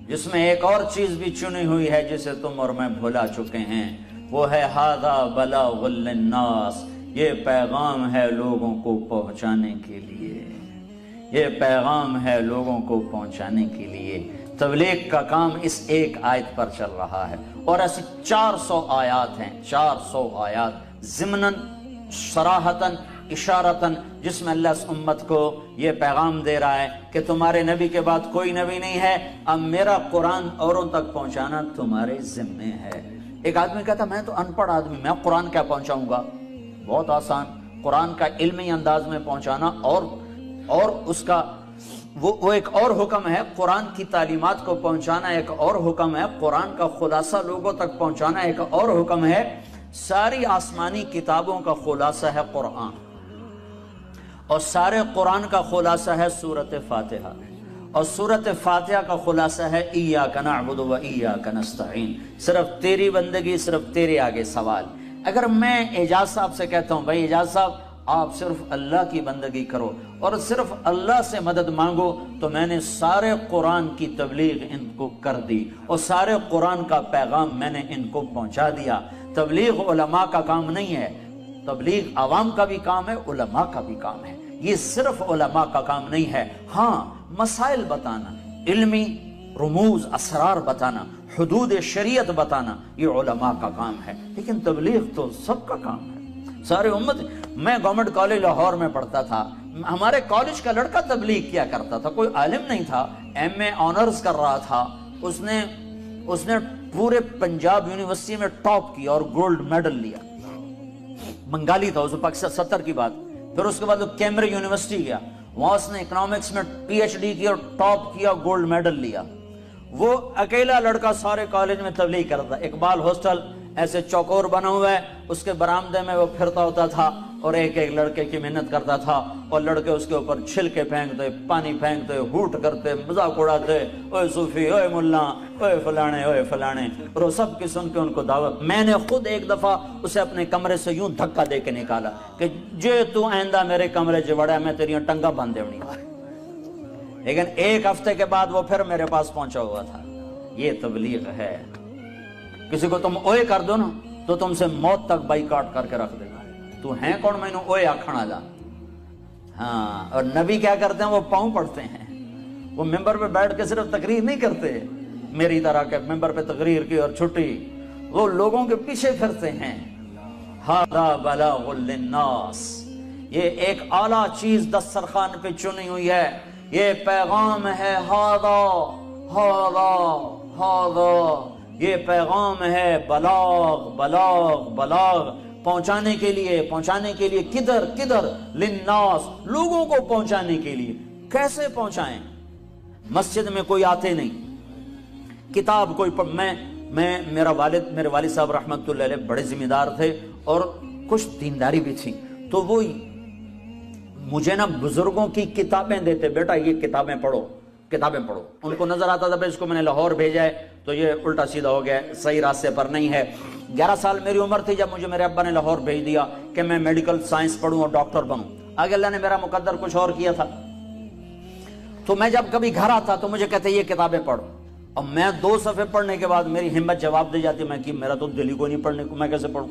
جس میں ایک اور چیز بھی چنی ہوئی ہے جسے تم اور میں بھلا چکے ہیں، وہ ہے ھذا بلاغ للناس، یہ پیغام ہے لوگوں کو پہنچانے کے لیے، یہ پیغام ہے لوگوں کو پہنچانے کے لیے۔ تبلیغ کا کام اس ایک آیت پر چل رہا ہے، اور ایسی 400 آیات ہیں، 400 آیات ضمناً، صراحتاً، اشارتاً، جس میں اللہ اس امت کو یہ پیغام دے رہا ہے کہ تمہارے نبی کے بعد کوئی نبی نہیں ہے، اب میرا قرآن اوروں تک پہنچانا تمہارے ذمے ہے۔ ایک آدمی کہتا میں تو ان پڑھ آدمی، میں قرآن کیا پہنچاؤں گا؟ بہت آسان، قرآن کا علمی انداز میں پہنچانا اور اس کا وہ ایک اور حکم ہے، قرآن کی تعلیمات کو پہنچانا ایک اور حکم ہے، قرآن کا خلاصہ لوگوں تک پہنچانا ایک اور حکم ہے۔ ساری آسمانی کتابوں کا خلاصہ ہے قرآن، اور سارے قرآن کا خلاصہ ہے سورۃ فاتحہ، اور سورۃ فاتحہ کا خلاصہ ہے ایاک نعبد و ایاک نستعین، صرف تیری بندگی، صرف تیرے آگے سوال۔ اگر میں اعجاز صاحب سے کہتا ہوں بھائی اعجاز صاحب آپ صرف اللہ کی بندگی کرو اور صرف اللہ سے مدد مانگو، تو میں نے سارے قرآن کی تبلیغ ان کو کر دی اور سارے قرآن کا پیغام میں نے ان کو پہنچا دیا۔ تبلیغ علماء کا کام نہیں ہے، تبلیغ عوام کا بھی کام ہے، علماء کا بھی کام ہے، یہ صرف علماء کا کام نہیں ہے۔ ہاں، مسائل بتانا، علمی رموز اسرار بتانا، حدود شریعت بتانا، یہ علماء کا کام ہے، لیکن تبلیغ تو سب کا کام ہے۔ ساری امت. میں گورنمنٹ کالج لاہور میں پڑھتا تھا, ہمارے کالج کا لڑکا تبلیغ کیا کرتا تھا, کوئی عالم نہیں تھا, ایم اے آنرز کر رہا تھا, اس نے پورے پنجاب یونیورسٹی میں ٹاپ کیا اور گولڈ میڈل لیا. بنگالی تھا, اس میں پاکستان 70 کی بات. پھر اس کے بعد وہ کیمبرج یونیورسٹی گیا, وہاں اس نے اکنامکس میں پی ایچ ڈی کیا اور ٹاپ کیا, گولڈ میڈل لیا. وہ اکیلا لڑکا سارے کالج میں تبلیغ کرتا. اقبال ہاسٹل ایسے چوکور بنا ہوا ہے, اس کے برآمدے میں وہ پھرتا ہوتا تھا اور ایک ایک لڑکے کی محنت کرتا تھا, اور لڑکے اس کے اوپر چھلکے پھینکتے, پانی پھینکتے, ہوٹ کرتے, مذاق اڑاتے, اوے صوفی, اوے ملا, اوے فلانے, اوے فلانے, اور وہ سب کی سن کے ان کو دعوت. میں نے خود ایک دفعہ اسے اپنے کمرے سے یوں دھکا دے کے نکالا کہ جے تو آئندہ میرے کمرے سے بڑا میں تیری ٹنگا باندھ دیونی. لیکن ایک ہفتے کے بعد وہ پھر میرے پاس پہنچا ہوا تھا. یہ تبلیغ ہے. کسی کو تم اوئے کر دو نا تو تم سے موت تک بائیکاٹ کر کے رکھ دے گا. تو ہیں کون میں نے اوئے آکھنا جا. ہاں, اور نبی کیا کرتے ہیں, وہ پاؤں پڑھتے ہیں. وہ ممبر پہ بیٹھ کے صرف تقریر نہیں کرتے میری طرح کے ممبر پہ تقریر کی اور چھٹی, وہ لوگوں کے پیچھے پھرتے ہیں. ھذا بلاغ للناس, یہ ایک اعلیٰ چیز دسترخوان پہ چنی ہوئی ہے, یہ پیغام ہے. ھذا ھذا ھذا, یہ پیغام ہے. بلاغ بلاغ بلاغ, پہنچانے کے لیے. کدھر للناس, لوگوں کو پہنچانے کے لیے. کیسے پہنچائیں؟ مسجد میں کوئی آتے نہیں, کتاب کوئی میرے والد صاحب رحمت اللہ علیہ بڑے ذمہ دار تھے اور کچھ دینداری بھی تھی, تو وہ مجھے نا بزرگوں کی کتابیں دیتے, بیٹا یہ کتابیں پڑھو. ان کو نظر آتا تھا اس کو میں نے لاہور بھیجا ہے تو یہ الٹا سیدھا ہو گیا, صحیح راستے پر نہیں ہے. 11 سال میری عمر تھی جب مجھے میرے ابا نے لاہور بھیج دیا کہ میں میڈیکل سائنس پڑھوں اور ڈاکٹر بنوں. آگے اللہ نے میرا مقدر کچھ اور کیا تھا. تو میں جب کبھی گھر آتا تو مجھے کہتے یہ کتابیں پڑھو, اور میں 2 صفحے پڑھنے کے بعد میری ہمت جواب دے جاتی, میں کہ میرا تو دل ہی کو نہیں پڑھنے کو, میں کیسے پڑھوں.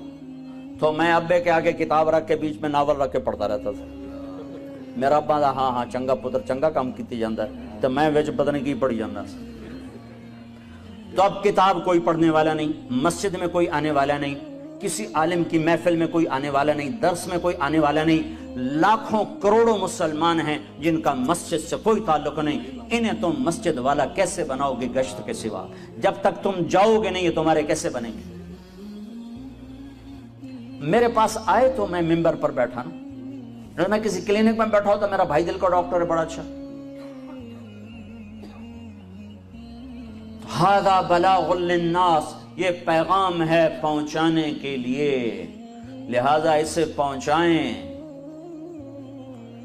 تو میں ابے کے آگے کتاب رکھ کے بیچ میں ناول رکھ کے پڑھتا رہتا تھا. میرا ابا دا ہاں چنگا پتر چنگا کام کیتی جاندہ ہے, تو میں وچ پتہ نہیں کی پڑھی جاندہ. تو اب کتاب کوئی پڑھنے والا نہیں, مسجد میں کوئی آنے والا نہیں, کسی عالم کی محفل میں کوئی آنے والا نہیں, درس میں کوئی آنے والا نہیں. لاکھوں کروڑوں مسلمان ہیں جن کا مسجد سے کوئی تعلق نہیں. انہیں تم مسجد والا کیسے بناؤ گے گشت کے سوا؟ جب تک تم جاؤ گے نہیں یہ تمہارے کیسے بنیں گے؟ میرے پاس آئے تو میں ممبر پر بیٹھا نا, میں کسی کلینک میں بیٹھا ہوں تو میرا بھائی دل کا ڈاکٹر ہے بڑا اچھا. ھذا بلاغ للناس, یہ پیغام ہے پہنچانے کے لیے, لہذا اسے پہنچائیں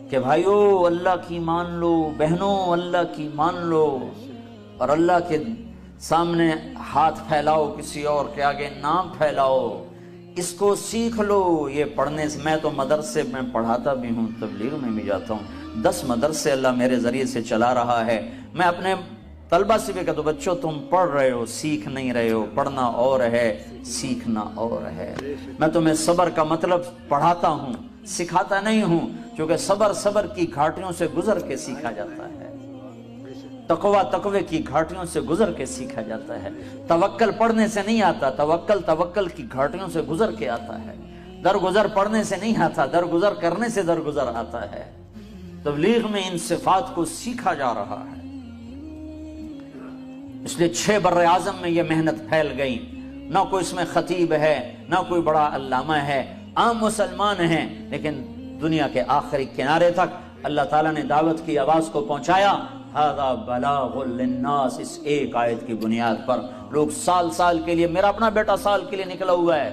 کہ بھائیو اللہ کی مان لو, بہنوں اللہ کی مان لو, اور اللہ کے سامنے ہاتھ پھیلاؤ, کسی اور کے آگے نام پھیلاؤ. اس کو سیکھ لو. یہ پڑھنے سے, میں تو مدرسے میں پڑھاتا بھی ہوں, تبلیغ میں بھی جاتا ہوں, 10 مدرسے اللہ میرے ذریعے سے چلا رہا ہے. میں اپنے طلبہ سے بھی کہتا ہوں بچوں تم پڑھ رہے ہو, سیکھ نہیں رہے ہو. پڑھنا اور ہے, سیکھنا اور ہے. میں تمہیں صبر کا مطلب پڑھاتا ہوں, سکھاتا نہیں ہوں, کیونکہ صبر کی گھاٹیوں سے گزر کے سیکھا جاتا ہے. تقوی کی گھاٹیوں سے گزر کے سیکھا جاتا ہے. توکل پڑھنے سے نہیں آتا, توکل کی گھاٹیوں سے گزر کے آتا ہے. درگزر پڑھنے سے نہیں آتا, درگزر کرنے سے درگزر آتا ہے. تبلیغ میں ان صفات کو سیکھا جا رہا ہے. اس لیے 6 بر اعظم میں یہ محنت پھیل گئی. نہ کوئی اس میں خطیب ہے, نہ کوئی بڑا علامہ ہے, عام مسلمان ہیں, لیکن دنیا کے آخری کنارے تک اللہ تعالیٰ نے دعوت کی آواز کو پہنچایا. ھذا بلاغ للناس, اس ایک آیت کی بنیاد پر لوگ سال کے لیے, میرا اپنا بیٹا سال کے لیے نکلا ہوا ہے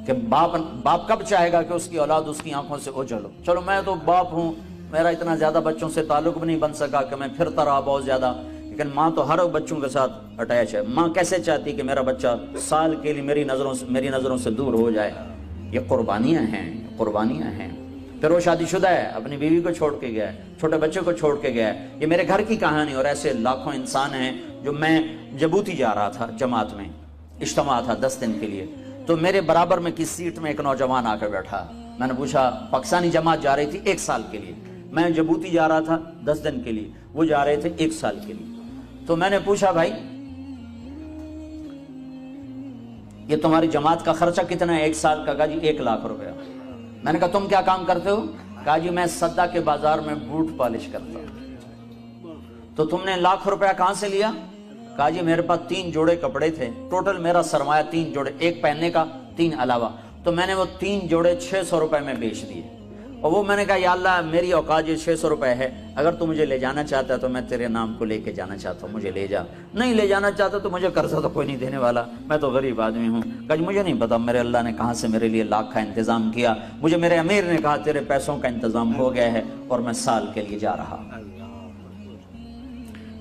کہ باپ کب چاہے گا کہ اس کی اولاد اس کی آنکھوں سے اوجھل ہو. چلو میں تو باپ ہوں, میرا اتنا زیادہ بچوں سے تعلق بھی نہیں بن سکا کہ میں پھرتا رہا بہت زیادہ, لیکن ماں تو ہر بچوں کے ساتھ اٹیچ ہے. ماں کیسے چاہتی کہ میرا بچہ سال کے لیے میری نظروں سے دور ہو جائے؟ یہ قربانیاں ہیں. پھر وہ شادی شدہ ہے, اپنی بیوی کو چھوڑ کے گیا ہے, چھوٹے بچے کو چھوڑ کے گیا ہے. یہ میرے گھر کی کہانی. اور ایسے لاکھوں انسان ہیں. جو میں جبوتی جا رہا تھا, جماعت میں اجتماع تھا 10 دن کے لیے, تو میرے برابر میں کس سیٹ میں ایک نوجوان آ کے بیٹھا. میں نے پوچھا, پاکستانی جماعت جا رہی تھی 1 سال کے لیے, میں جبوتی جا رہا تھا 10 دن کے لیے, وہ جا رہے تھے 1 سال کے لیے. تو میں نے پوچھا, بھائی یہ تمہاری جماعت کا خرچہ کتنا ہے ایک سال کا؟ کہا جی 1 لاکھ روپیہ۔ میں نے کہا تم کیا کام کرتے ہو؟ کہا جی میں صدہ کے بازار میں بوٹ پالش کرتا ہوں۔ تو تم نے 1 لاکھ روپیہ کہاں سے لیا؟ کہا جی میرے پاس 3 جوڑے کپڑے تھے، ٹوٹل میرا سرمایہ 3 جوڑے، ایک پہننے کا 3 علاوہ، تو میں نے وہ 3 جوڑے 600 روپے میں بیچ دیے۔ اور وہ میں نے کہا یا اللہ میری اوقات یہ 600 روپے ہے، اگر تو مجھے لے جانا چاہتا ہے تو میں تیرے نام کو لے کے جانا چاہتا ہوں، مجھے لے جا، نہیں لے جانا چاہتا تو مجھے قرضہ تو کوئی نہیں دینے والا، میں تو غریب آدمی ہوں۔ کہا جی مجھے نہیں پتا میرے اللہ نے کہاں سے میرے لیے لاکھ کا انتظام کیا، مجھے میرے امیر نے کہا تیرے پیسوں کا انتظام ہو گیا ہے اور میں سال کے لیے جا رہا۔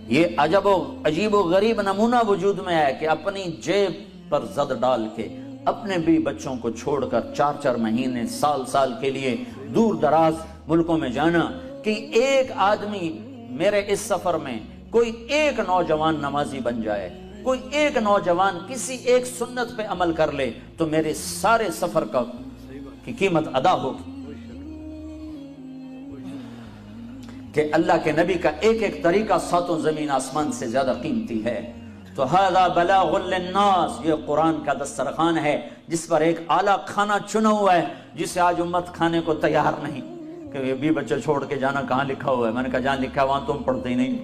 یہ عجیب و غریب نمونہ وجود میں ہے کہ اپنی جیب پر زد ڈال کے اپنے بھی بچوں کو چھوڑ کر 4 مہینے سال کے لیے دور دراز ملکوں میں جانا، کہ ایک آدمی میرے اس سفر میں کوئی ایک نوجوان نمازی بن جائے، کوئی ایک نوجوان کسی ایک سنت پہ عمل کر لے تو میرے سارے سفر کی قیمت ادا ہوگی۔ کہ اللہ کے نبی کا ایک ایک طریقہ 7 زمین آسمان سے زیادہ قیمتی ہے۔ تو ھذا بلاغ للناس، یہ قرآن کا دسترخوان ہے جس پر ایک اعلیٰ کھانا چنا ہوا ہے جسے آج امت کھانے کو تیار نہیں، کہ یہ بھی بچے چھوڑ کے جانا کہاں لکھا ہوا ہے؟ میں نے کہا جہاں لکھا وہاں تم پڑھتے ہی نہیں،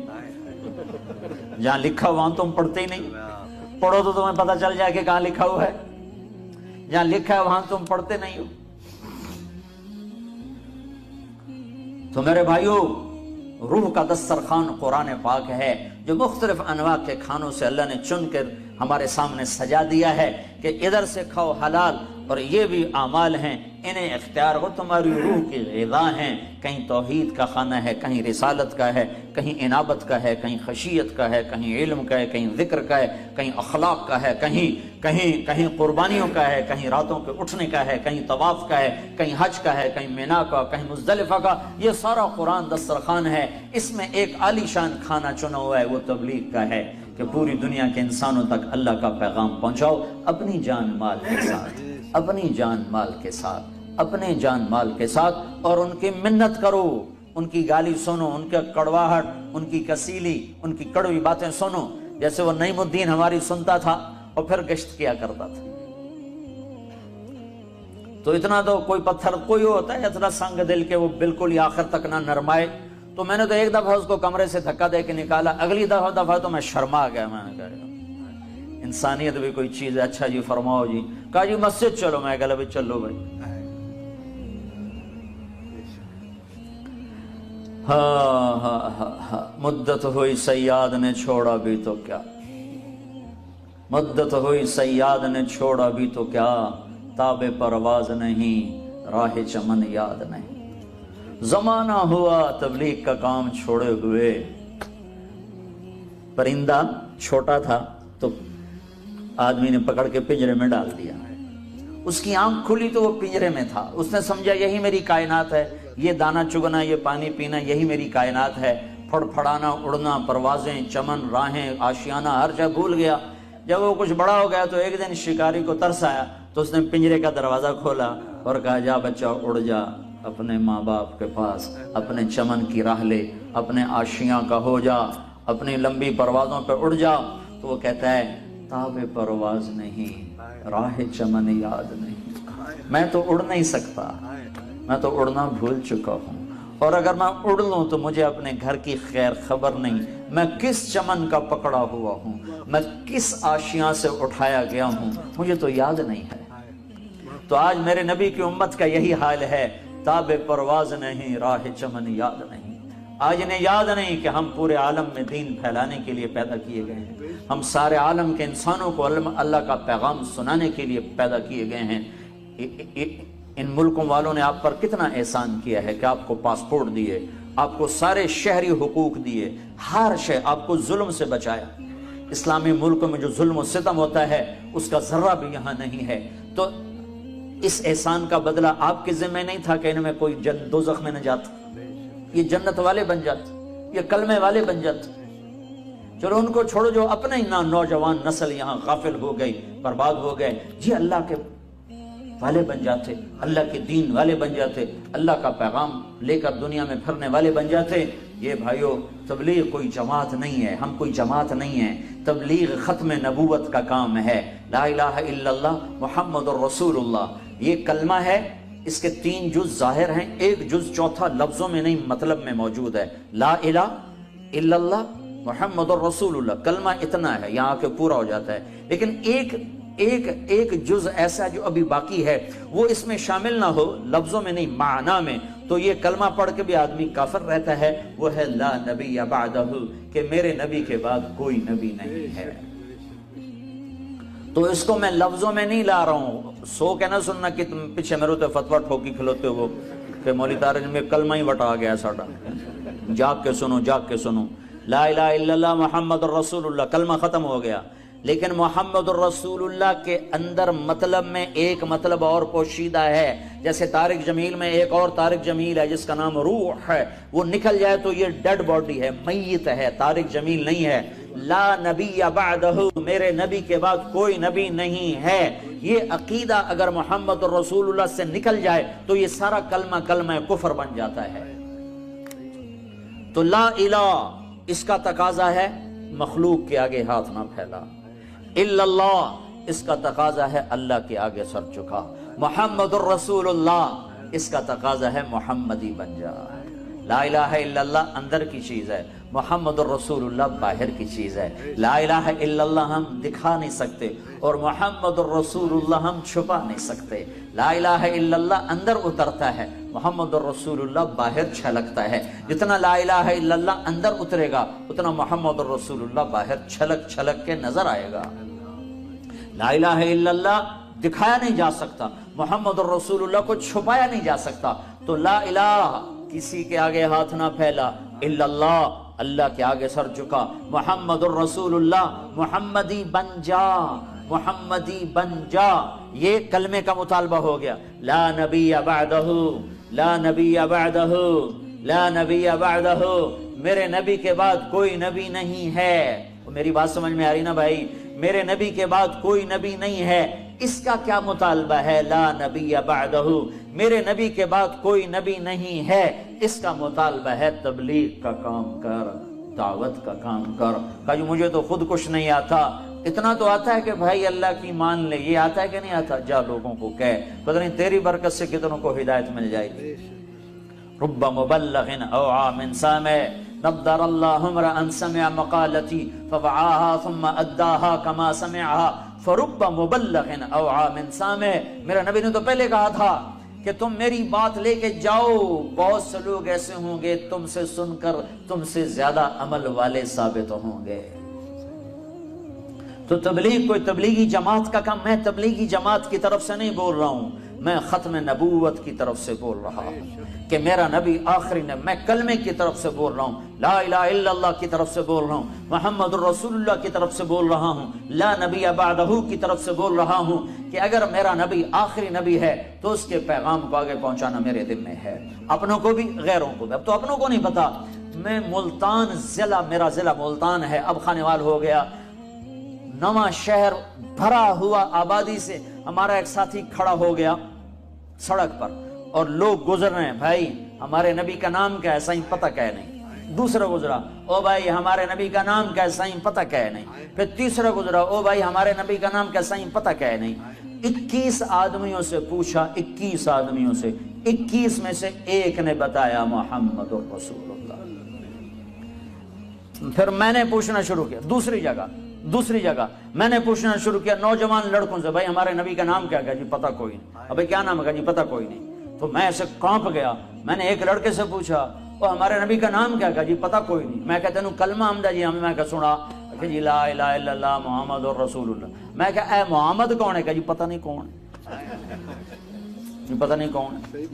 جہاں لکھا وہاں تم پڑھتے ہی نہیں، پڑھو تو تمہیں پتہ چل جائے کہ کہاں لکھا ہوا ہے، جہاں لکھا ہے وہاں تم پڑھتے نہیں ہو۔ تو میرے بھائیو، روح کا دسترخوان قرآن پاک ہے جو مختلف انواع کے کھانوں سے اللہ نے چن کر ہمارے سامنے سجا دیا ہے کہ ادھر سے کھاؤ حلال، اور یہ بھی اعمال ہیں انہیں اختیار ہو، تمہاری روح کی غذا ہیں، کہیں توحید کا کھانا ہے، کہیں رسالت کا ہے، کہیں انابت کا ہے، کہیں خشیت کا ہے، کہیں علم کا ہے، کہیں ذکر کا ہے، کہیں اخلاق کا ہے، کہیں قربانیوں کا ہے، کہیں راتوں کے اٹھنے کا ہے، کہیں طواف کا ہے، کہیں حج کا ہے، کہیں مینا کا، کہیں مزدلفہ کا۔ یہ سارا قرآن دسترخوان ہے، اس میں ایک عالی شان کھانا چنا ہوا ہے، وہ تبلیغ کا ہے کہ پوری دنیا کے انسانوں تک اللہ کا پیغام پہنچاؤ اپنی جان مال کے ساتھ، اپنی جان مال کے ساتھ، اپنے جان مال کے ساتھ، اور ان کی منت کرو، ان کی گالی سنو، ان کا کڑواہٹ، ان کی کسیلی، ان کی کڑوی باتیں سنو، جیسے وہ نعیم الدین ہماری سنتا تھا اور پھر گشت کیا کرتا تھا۔ تو اتنا تو کوئی پتھر کوئی ہوتا ہے اتنا سنگ دل کے وہ بالکل ہی آخر تک نہ نرمائے۔ تو میں نے تو ایک دفعہ اس کو کمرے سے دھکا دے کے نکالا، اگلی دفعہ تو میں شرما گیا، میں نے کہا انسانیت بھی کوئی چیز ہے، اچھا جی فرماؤ جی، کہا جی مسجد چلو، میں کہا بھائی چلو بھائی۔ ہاں مدت ہوئی سیاد نے چھوڑا بھی تو کیا، مدت ہوئی سیاد نے چھوڑا بھی تو کیا، تاب پرواز نہیں راہ چمن یاد نہیں۔ زمانہ ہوا تبلیغ کا کام چھوڑے ہوئے، پرندہ چھوٹا تھا تو آدمی نے پکڑ کے پنجرے میں ڈال دیا، اس کی آنکھ کھلی تو وہ پنجرے میں تھا، اس نے سمجھا یہی میری کائنات ہے، یہ دانا چگنا، یہ پانی پینا، یہی میری کائنات ہے، پھڑ پھڑانا، اڑنا، پروازیں، چمن، راہیں، آشیانہ، ہر جگہ بھول گیا۔ جب وہ کچھ بڑا ہو گیا تو ایک دن شکاری کو ترس آیا تو اس نے پنجرے کا دروازہ کھولا اور کہا جا بچہ اڑ جا اپنے ماں باپ کے پاس، اپنے چمن کی راہ لے، اپنے آشیاں کا ہو جا، اپنی لمبی پروازوں پہ اڑ جا۔ تو وہ کہتا ہے تاب پرواز نہیں راہ چمن یاد نہیں، میں تو اڑ نہیں سکتا، میں تو اڑنا بھول چکا ہوں، اور اگر میں اڑ لوں تو مجھے اپنے گھر کی خیر خبر نہیں، میں کس چمن کا پکڑا ہوا ہوں، میں کس آشیاں سے اٹھایا گیا ہوں، مجھے تو یاد نہیں ہے۔ تو آج میرے نبی کی امت کا یہی حال ہے، تاب پرواز نہیں راہ چمن یاد نہیں۔ آج انہیں یاد نہیں کہ ہم پورے عالم میں دین پھیلانے کے لیے پیدا کیے گئے ہیں، ہم سارے عالم کے انسانوں کو اللہ کا پیغام سنانے کے لیے پیدا کیے گئے ہیں۔ ان ملکوں والوں نے آپ پر کتنا احسان کیا ہے کہ آپ کو پاسپورٹ دیے، آپ کو سارے شہری حقوق دیے، ہر شے آپ کو ظلم سے بچایا۔ اسلامی ملکوں میں جو ظلم و ستم ہوتا ہے اس کا ذرہ بھی یہاں نہیں ہے۔ تو اس احسان کا بدلہ آپ کے ذمہ نہیں تھا کہ ان میں کوئی دوزخ میں نہ جاتا، یہ جنت والے بن جاتے، یہ کلمے والے بن جاتے۔ چلو ان کو چھوڑو، جو اپنے ہی نوجوان نسل یہاں غافل ہو گئی، برباد ہو گئے، یہ اللہ کے والے بن جاتے، اللہ کے دین والے بن جاتے، اللہ کا پیغام لے کر دنیا میں پھرنے والے بن جاتے۔ یہ بھائیو تبلیغ کوئی جماعت نہیں ہے، ہم کوئی جماعت نہیں ہے، تبلیغ ختم نبوت کا کام ہے۔ لا الہ الا اللہ محمد الرسول اللہ، یہ کلمہ ہے، اس کے 3 جز ظاہر ہیں، ایک جز چوتھا لفظوں میں نہیں مطلب میں موجود ہے۔ لا الہ الا اللہ محمد الرسول اللہ، کلمہ اتنا ہے، یہاں کے پورا ہو جاتا ہے، لیکن ایک جز ایسا جو ابھی باقی ہے وہ اس میں شامل نہ ہو، لفظوں میں نہیں معنی میں، تو یہ کلمہ پڑھ کے بھی آدمی کافر رہتا ہے، وہ ہے لا نبی بعدہ، کہ میرے نبی کے بعد کوئی نبی نہیں ہے۔ تو اس کو میں لفظوں میں نہیں لا رہا ہوں، سو کے نہ سننا کہ تم پیچھے میرے تو فتویٰ ٹھوکی کھلوتے ہو کہ مولوی طارق میں کلمہ ہی وٹا گیا ساڑا، جاگ کے سنو جاگ کے سنو، لا الہ الا اللہ محمد الرسول اللہ، کلمہ ختم ہو گیا۔ لیکن محمد الرسول اللہ کے اندر مطلب میں ایک مطلب اور پوشیدہ ہے، جیسے طارق جمیل میں ایک اور طارق جمیل ہے جس کا نام روح ہے، وہ نکل جائے تو یہ ڈیڈ باڈی ہے، میت ہے، طارق جمیل نہیں ہے۔ لا نبی بعدہ، میرے نبی کے بعد کوئی نبی نہیں ہے، یہ عقیدہ اگر محمد الرسول اللہ سے نکل جائے تو یہ سارا کلمہ کفر بن جاتا ہے۔ تو لا الہ اس کا تقاضا ہے مخلوق کے آگے ہاتھ نہ پھیلا، الا اللہ اس کا تقاضا ہے اللہ کے آگے سر جھکا، محمد الرسول اللہ اس کا تقاضا ہے محمدی بن جا۔ لا الہ الا اللہ اندر کی چیز ہے، محمد الرسول اللہ باہر کی چیز ہے۔ لا الہ الا اللہ ہم دکھا نہیں سکتے اور محمد الرسول اللہ ہم چھپا نہیں سکتے۔ لا الہ الا اللہ اندر اترتا ہے، محمد الرسول اللہ باہر چھلکتا ہے۔ جتنا لا الہ الا اللہ اندر اترے گا اتنا محمد الرسول اللہ باہر چھلک چھلک کے نظر آئے گا۔ لا الہ الا اللہ دکھایا نہیں جا سکتا، محمد الرسول اللہ کو چھپایا نہیں جا سکتا، تو لا الہ کسی کے آگے ہاتھ نہ پھیلا، الا اللہ اللہ کے آگے سر جھکا، محمد الرسول اللہ محمدی بن جا، محمدی بن جا، یہ کلمے کا مطالبہ ہو گیا۔ لا نبی بعدہ، لا نبی بعدہ، لا نبی بعدہ، میرے نبی کے بعد کوئی نبی نہیں ہے۔ میری بات سمجھ میں آ رہی نا بھائی؟ میرے نبی کے بعد کوئی نبی نہیں ہے، اس کا کیا مطالبہ ہے؟ لا نبی بعدہ، میرے نبی کے بعد کوئی نبی نہیں ہے، اس کا مطالبہ ہے تبلیغ کا کام کر، دعوت کا کام کر۔ کہا جو مجھے تو خود کچھ نہیں آتا، اتنا تو آتا ہے کہ بھائی اللہ کی مان لے، یہ آتا ہے کہ نہیں آتا؟ جا لوگوں کو کہہ، پتہ نہیں تیری برکت سے کتنوں کو ہدایت مل جائے گی۔ رب مبلغ اوعى من سامع نضر اللہ امرا سمع مقالتی فوعاها ثم اداها كما سمعها فرب مبلغ اوعى من سامع۔ میرا نبی نے تو پہلے کہا تھا کہ تم میری بات لے کے جاؤ، بہت سے لوگ ایسے ہوں گے تم سے سن کر تم سے زیادہ عمل والے ثابت ہوں گے۔ تو تبلیغ کوئی تبلیغی جماعت کا کام، میں تبلیغی جماعت کی طرف سے نہیں بول رہا ہوں، میں ختم نبوت کی طرف سے بول رہا ہوں کہ میرا نبی آخری نے، میں کلمے کی طرف سے بول رہا ہوں، لا الہ الا اللہ کی طرف سے بول رہا ہوں، محمد الرسول اللہ کی طرف سے بول رہا ہوں، لا نبی بعدہ کی طرف سے بول رہا ہوں کہ اگر میرا نبی آخری نبی ہے تو اس کے پیغام کو آگے پہنچانا میرے ذمہ ہے، اپنوں کو بھی غیروں کو بھی۔ اب تو اپنوں کو نہیں پتا، میں ملتان ضلع، میرا ضلع ملتان ہے، اب خانیوال ہو گیا، نواں شہر بھرا ہوا آبادی سے ہمارا ایک ساتھی کھڑا ہو گیا سڑک پر اور لوگ گزر رہے ہیں، بھائی ہمارے نبی کا نام کیا ہے؟ سائیں پتہ کہے نہیں۔ دوسرا گزرا، او بھائی ہمارے نبی کا نام کیا ہے؟ سائیں پتہ کہے نہیں۔ پھر تیسرا گزرا، او بھائی ہمارے نبی کا نام کیا ہے؟ سائیں پتہ کہے نہیں۔ 21 آدمیوں سے پوچھا، 21 آدمیوں سے، 21 میں سے ایک نے بتایا محمد الرسول اللہ۔ پھر میں نے پوچھنا شروع کیا، دوسری جگہ میں نے پوچھنا شروع کیا نوجوان لڑکوں سے، بھائی ہمارے نبی کا نام کیا ہے؟ جی پتہ کوئی نہیں۔ ابھی کیا نام ہے؟ جی پتہ کوئی نہیں۔ تو میں ایسے کانپ گیا، میں نے ایک لڑکے سے پوچھا وہ ہمارے نبی کا نام کیا ہے؟ جی پتہ کوئی نہیں۔ میں کہتا ہوں کلمہ حمدہ جی ہمیں، میں کہا سنا کہ جی لا الہ الا اللہ محمد الرسول اللہ۔ میں کہا اے محمد کون ہے؟ کہ جی پتہ نہیں کون ہے، جی پتہ نہیں کون ہے۔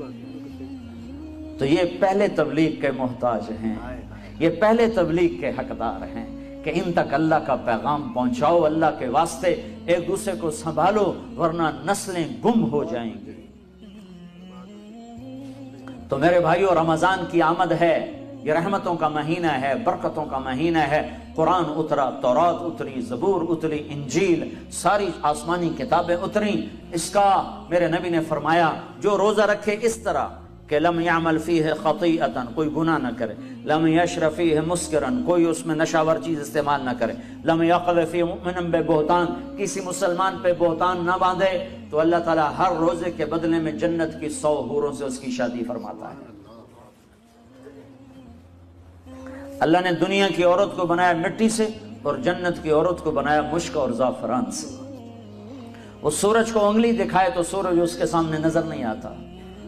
تو یہ پہلے تبلیغ کے محتاج ہیں، یہ پہلے تبلیغ کے حقدار ہیں کہ ان تک اللہ کا پیغام پہنچاؤ، اللہ کے واسطے ایک دوسرے کو سنبھالو ورنہ نسلیں گم ہو جائیں گی۔ تو میرے بھائیو، رمضان کی آمد ہے، یہ رحمتوں کا مہینہ ہے، برکتوں کا مہینہ ہے، قرآن اترا، تورات اتری، زبور اتری، انجیل، ساری آسمانی کتابیں اتری۔ اس کا میرے نبی نے فرمایا جو روزہ رکھے اس طرح کہ لم یعمل فیہ خطیئتا، کوئی گناہ نہ کرے، لم یشرب فیہ مسکرن، کوئی اس میں نشاور چیز استعمال نہ کرے، لم یقذف فیہ مؤمنا ببہتان، کسی مسلمان پہ بہتان نہ باندھے، تو اللہ تعالیٰ ہر روزے کے بدلے میں جنت کی 100 حوروں سے اس کی شادی فرماتا ہے۔ اللہ نے دنیا کی عورت کو بنایا مٹی سے اور جنت کی عورت کو بنایا مشک اور زعفران سے۔ وہ سورج کو انگلی دکھائے تو سورج اس کے سامنے نظر نہیں آتا،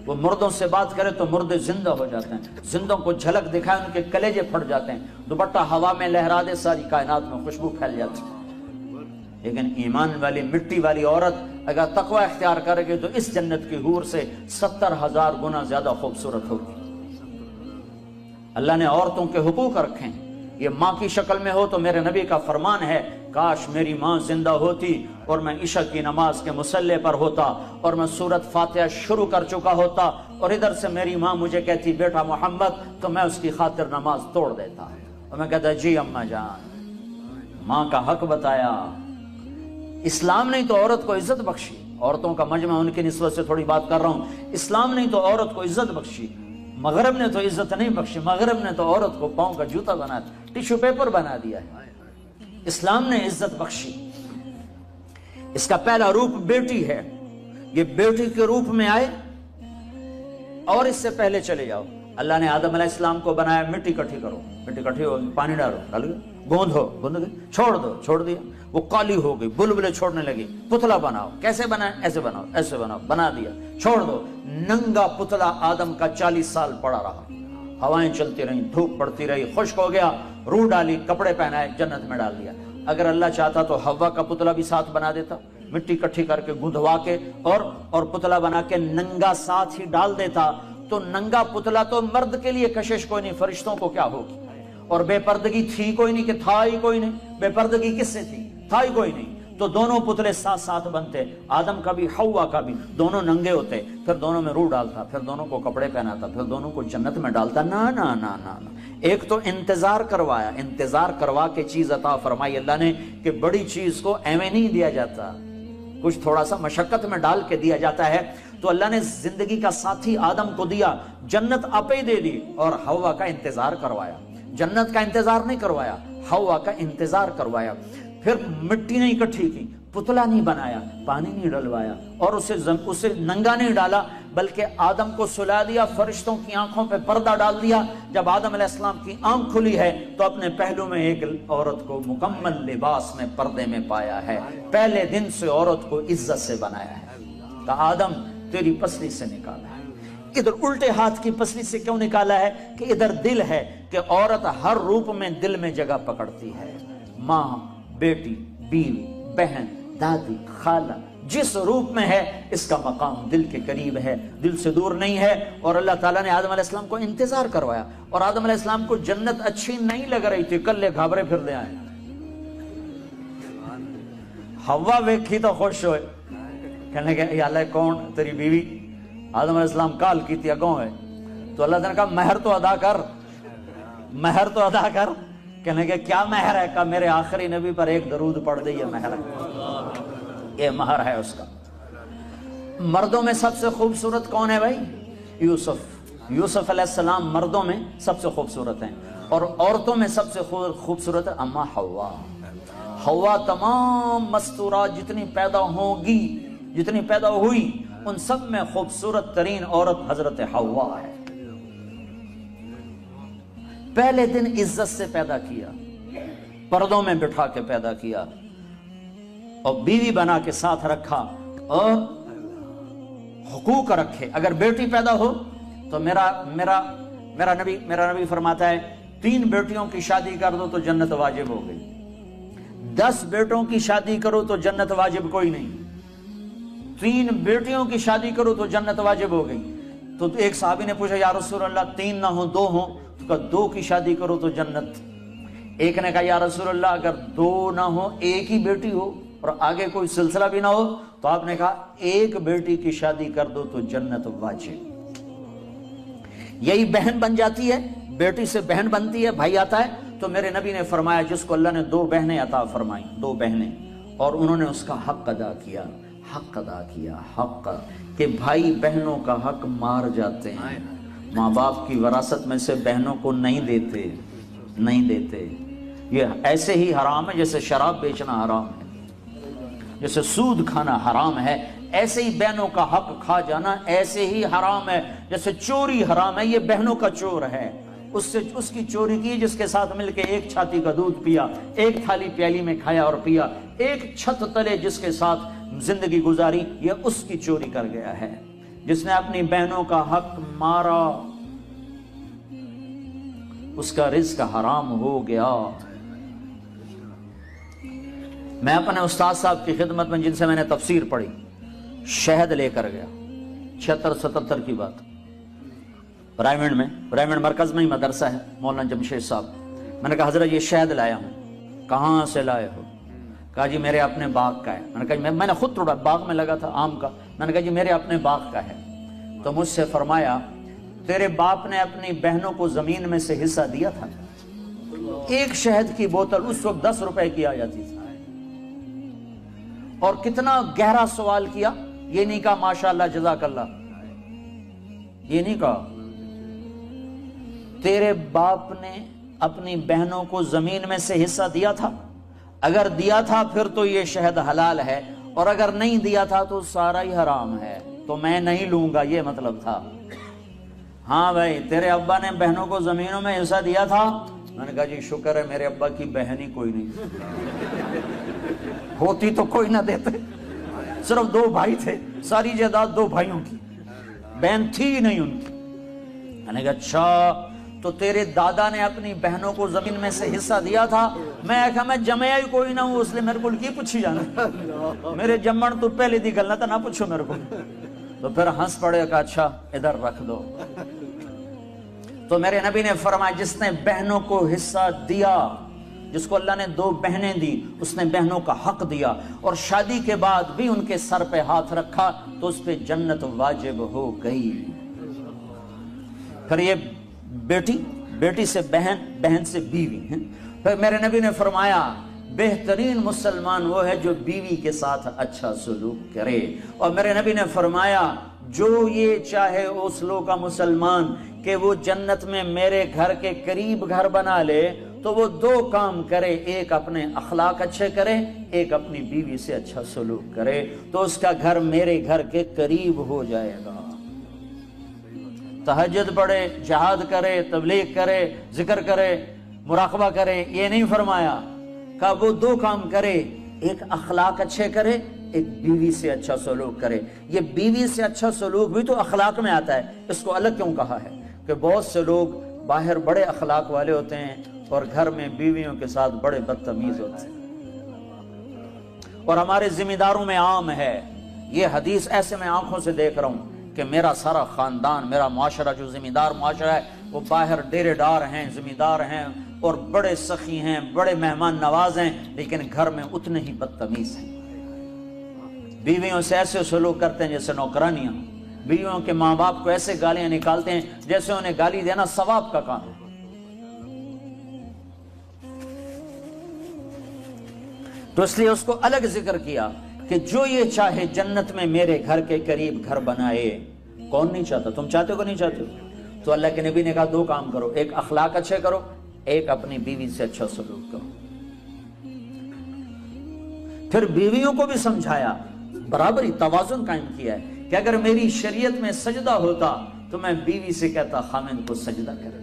وہ مردوں سے بات کرے تو مردے زندہ ہو جاتے ہیں، زندوں کو جھلک دکھائے ان کے کلیجے پھٹ جاتے ہیں، دوپٹہ ہوا میں لہرا دے ساری کائنات میں خوشبو پھیل جاتی ہے۔ لیکن ایمان والی مٹی والی عورت اگر تقوی اختیار کرے گی تو اس جنت کی حور سے 70,000 گنا زیادہ خوبصورت ہوگی۔ اللہ نے عورتوں کے حقوق رکھے ہیں، یہ ماں کی شکل میں ہو تو میرے نبی کا فرمان ہے کاش میری ماں زندہ ہوتی اور میں عشاء کی نماز کے مصلی پر ہوتا اور میں سورت فاتحہ شروع کر چکا ہوتا اور ادھر سے میری ماں مجھے کہتی بیٹا محمد، تو میں اس کی خاطر نماز توڑ دیتا اور میں کہتا جی اماں جان۔ ماں کا حق بتایا۔ اسلام نے تو عورت کو عزت بخشی، عورتوں کا مجمع ان کی نسبت سے تھوڑی بات کر رہا ہوں، اسلام نے تو عورت کو عزت بخشی، مغرب نے تو عزت نہیں بخشی، مغرب نے تو عورت کو پاؤں کا جوتا بنا دیا، ٹیشو پیپر بنا دیا ہے۔ اسلام نے عزت بخشی۔ اس کا پہلا روپ بیٹی ہے، یہ بیٹی کے روپ میں آئے، اور اس سے پہلے چلے جاؤ، اللہ نے آدم علیہ السلام کو بنایا مٹی اکٹھی کرو، مٹی اکٹھی ہو پانی ڈالو، ڈال گئے، گوندھو، گوندھ گئے، چھوڑ دو، چھوڑ دیا، وہ کالی ہو گئی، بلبلے چھوڑنے لگی، پتلا بناؤ، کیسے بنائے؟ ایسے بناؤ، ایسے بناؤ، بنا دیا، چھوڑ دو، ننگا پتلا آدم کا 40 سال پڑا رہا، ہوائیں چلتی رہیں، دھوپ پڑتی رہی، خشک ہو گیا، روح ڈالی، کپڑے پہنائے، جنت میں ڈال دیا۔ اگر اللہ چاہتا تو حوا کا پتلا بھی ساتھ بنا دیتا، مٹی اکٹھی کر کے گندھوا کے اور پتلا بنا کے ننگا ساتھ ہی ڈال دیتا، تو ننگا پتلا تو مرد کے لیے کشش کوئی نہیں، فرشتوں کو کیا ہوگی؟ اور بے پردگی تھی کوئی نہیں کہ تھا ہی کوئی نہیں، بے پردگی کس سے تھی؟ تھا ہی کوئی نہیں، تو دونوں پتلے ساتھ ساتھ بنتے، آدم کا بھی حوا کا بھی، دونوں ننگے ہوتے، پھر دونوں میں روح ڈالتا، پھر دونوں کو کپڑے پہناتا، پھر دونوں کو جنت میں ڈالتا۔ نا نا نا نا نا، ایک تو انتظار کروایا، انتظار کروا کے چیز عطا فرمائی اللہ نے کہ بڑی چیز کو ایویں نہیں دیا جاتا، کچھ تھوڑا سا مشقت میں ڈال کے دیا جاتا ہے۔ تو اللہ نے زندگی کا ساتھی آدم کو دیا، جنت آپ ہی دے دی، اور حوا کا انتظار کروایا، جنت کا انتظار نہیں کروایا، حوا کا انتظار کروایا۔ پھر مٹی نہیں اکٹھی کی، پتلا نہیں بنایا، پانی نہیں ڈلوایا، اور اسے ننگا نہیں ڈالا، بلکہ آدم کو سلا دیا، فرشتوں کی آنکھوں پہ پردہ ڈال دیا۔ جب آدم علیہ السلام کی آنکھ کھلی ہے تو اپنے پہلو میں ایک عورت کو مکمل لباس میں پردے میں پایا ہے، پہلے دن سے عورت کو عزت سے بنایا ہے، کہا آدم تیری پسلی سے نکالا ہے۔ ادھر الٹے ہاتھ کی پسلی سے کیوں نکالا ہے؟ کہ ادھر دل ہے، کہ عورت ہر روپ میں دل میں جگہ پکڑتی ہے، ماں، بیٹی، بیوی، بہن، دادی، خالہ، جس روپ میں ہے اس کا مقام دل کے قریب ہے، دل سے دور نہیں ہے۔ اور اللہ تعالیٰ نے آدم علیہ السلام کو انتظار کروایا، اور آدم علیہ السلام کو جنت اچھی نہیں لگ رہی تھی، کلے گھابرے پھر دے آئے، ہوا ویکھی تو خوش ہوئے، کہنے کہ یا اللہ کون تیری بیوی؟ آدم علیہ السلام کال کی تھی اگوں ہے، تو اللہ نے کہا مہر تو ادا کر، مہر تو ادا کر۔ کہنے کہ کیا مہر ہے؟ کہا میرے آخری نبی پر ایک درود پڑھ دے، یہ مہر ہے، یہ مہر ہے اس کا۔ مردوں میں سب سے خوبصورت کون ہے بھائی؟ یوسف، یوسف علیہ السلام مردوں میں سب سے خوبصورت ہیں، اور عورتوں میں سب سے خوبصورت ہے اما حوا۔ حوا تمام مستورات جتنی پیدا ہوں گی، جتنی پیدا ہوئی، ان سب میں خوبصورت ترین عورت حضرت حوا ہے۔ پہلے دن عزت سے پیدا کیا، پردوں میں بٹھا کے پیدا کیا، اور بیوی بنا کے ساتھ رکھا، اور حقوق رکھے۔ اگر بیٹی پیدا ہو تو میرا نبی فرماتا ہے 3 بیٹیوں کی شادی کر دو تو جنت واجب ہو گئی، 10 بیٹوں کی شادی کرو تو جنت واجب کوئی نہیں، 3 بیٹیوں کی شادی کرو تو جنت واجب ہو گئی۔ تو ایک صحابی نے پوچھا یا رسول اللہ 3 نہ ہو 2 ہوں؟ تو کہا 2 کی شادی کرو تو جنت۔ ایک نے کہا یا رسول اللہ اگر 2 نہ ہو، ایک ہی بیٹی ہو اور آگے کوئی سلسلہ بھی نہ ہو، تو آپ نے کہا 1 بیٹی کی شادی کر دو تو جنت واجب۔ یہی بہن بن جاتی ہے، بیٹی سے بہن بنتی ہے، بھائی آتا ہے۔ تو میرے نبی نے فرمایا جس کو اللہ نے 2 بہنیں عطا فرمائیں، 2 بہنیں، اور انہوں نے اس کا حق ادا کیا، حق ادا کیا، حق کہ بھائی بہنوں کا حق مار جاتے ہیں، ماں باپ کی وراثت میں سے بہنوں کو نہیں دیتے، نہیں دیتے۔ یہ ایسے ہی حرام ہے جیسے شراب بیچنا حرام ہے، جیسے سود کھانا حرام ہے، ایسے ہی بہنوں کا حق کھا جانا ایسے ہی حرام ہے جیسے چوری حرام ہے۔ یہ بہنوں کا چور ہے، اس کی چوری کی جس کے ساتھ مل کے ایک چھاتی کا دودھ پیا، ایک تھالی پیالی میں کھایا اور پیا، ایک چھت تلے جس کے ساتھ زندگی گزاری، یہ اس کی چوری کر گیا ہے۔ جس نے اپنی بہنوں کا حق مارا اس کا رزق حرام ہو گیا۔ میں اپنے استاد صاحب کی خدمت میں جن سے میں نے تفسیر پڑھی، شہد لے کر گیا، 76-77 کی بات، برائمنڈ مرکز میں ہی مدرسہ ہے، مولانا جمشید صاحب۔ میں نے کہا حضرت یہ شہد لایا ہوں۔ کہاں سے لائے ہو؟ کہا جی میرے اپنے باغ کا ہے۔ میں نے کہا میں نے خود توڑا، باغ میں لگا تھا آم کا۔ میں نے کہا جی میرے اپنے باغ کا ہے۔ تو مجھ سے فرمایا تیرے باپ نے اپنی بہنوں کو زمین میں سے حصہ دیا تھا؟ ایک شہد کی بوتل اس وقت 10 روپے کی آ جاتی تھی۔ اور کتنا گہرا سوال کیا، یہ نہیں کہا ماشاءاللہ جزاک اللہ، یہ نہیں کہا تیرے باپ نے اپنی بہنوں کو زمین میں سے حصہ دیا تھا؟ اگر دیا تھا پھر تو یہ شہد حلال ہے، اور اگر نہیں دیا تھا تو سارا ہی حرام ہے، تو میں نہیں لوں گا، یہ مطلب تھا۔ ہاں بھائی تیرے ابا نے بہنوں کو زمینوں میں حصہ دیا تھا؟ میں نے کہا جی شکر ہے میرے ابا کی بہن ہی کوئی نہیں، ہوتی تو کوئی نہ دیتے، صرف 2 بھائی تھے، ساری جائیداد 2 بھائیوں کی، بہن تھی نہیں ان کی۔ میں نے کہا اچھا تو تیرے دادا نے اپنی بہنوں کو زمین میں سے حصہ دیا تھا؟ میں کہا میں جمعہ ہی کوئی نہ ہوں، اس لیے میرے کو کی پوچھی جانا، میرے جمعن تو پہلے دی گلنا تھا، نہ پوچھو میرے کو۔ تو پھر ہنس پڑے، کہا اچھا ادھر رکھ دو۔ تو میرے نبی نے فرمایا جس نے بہنوں کو حصہ دیا، جس کو اللہ نے 2 بہنیں دی، اس نے بہنوں کا حق دیا، اور شادی کے بعد بھی ان کے سر پہ ہاتھ رکھا تو اس پہ جنت واجب ہو گئی۔ پھر یہ بیٹی سے بہن، بہن سے بیوی ہیں۔ پھر میرے نبی نے فرمایا بہترین مسلمان وہ ہے جو بیوی کے ساتھ اچھا سلوک کرے، اور میرے نبی نے فرمایا جو یہ چاہے اس لوگ کا مسلمان کہ وہ جنت میں میرے گھر کے قریب گھر بنا لے تو وہ 2 کام کرے، ایک اپنے اخلاق اچھے کرے، ایک اپنی بیوی سے اچھا سلوک کرے، تو اس کا گھر میرے گھر کے قریب ہو جائے گا۔ تہجد پڑھے، جہاد کرے، تبلیغ کرے، ذکر کرے، مراقبہ کرے، یہ نہیں فرمایا، کہ وہ 2 کام کرے، ایک اخلاق اچھے کرے، ایک بیوی سے اچھا سلوک کرے۔ یہ بیوی سے اچھا سلوک بھی تو اخلاق میں آتا ہے، اس کو الگ کیوں کہا ہے؟ کہ بہت سے لوگ باہر بڑے اخلاق والے ہوتے ہیں اور گھر میں بیویوں کے ساتھ بڑے بدتمیز ہوتے ہیں، اور ہمارے ذمہ داروں میں عام ہے یہ حدیث۔ ایسے میں آنکھوں سے دیکھ رہا ہوں کہ میرا سارا خاندان، میرا معاشرہ جو ذمہ دار معاشرہ ہے، وہ باہر ڈیرے دار ہیں، ذمہ دار ہیں، اور بڑے سخی ہیں، بڑے مہمان نواز ہیں، لیکن گھر میں اتنے ہی بدتمیز ہیں۔ بیویوں سے ایسے سلوک کرتے ہیں جیسے نوکرانیاں، بیویوں کے ماں باپ کو ایسے گالیاں نکالتے ہیں جیسے انہیں گالی دینا ثواب کا کام ہے۔ تو اس لیے اس کو الگ ذکر کیا کہ جو یہ چاہے جنت میں میرے گھر کے قریب گھر بنائے۔ کون نہیں چاہتا؟ تم چاہتے ہو کہ نہیں چاہتے ہو؟ تو اللہ کے نبی نے کہا 2 کام کرو، ایک اخلاق اچھے کرو، ایک اپنی بیوی سے اچھا سلوک کرو۔ پھر بیویوں کو بھی سمجھایا، برابری، توازن قائم کیا ہے کہ اگر میری شریعت میں سجدہ ہوتا تو میں بیوی سے کہتا خامند کو سجدہ کرے۔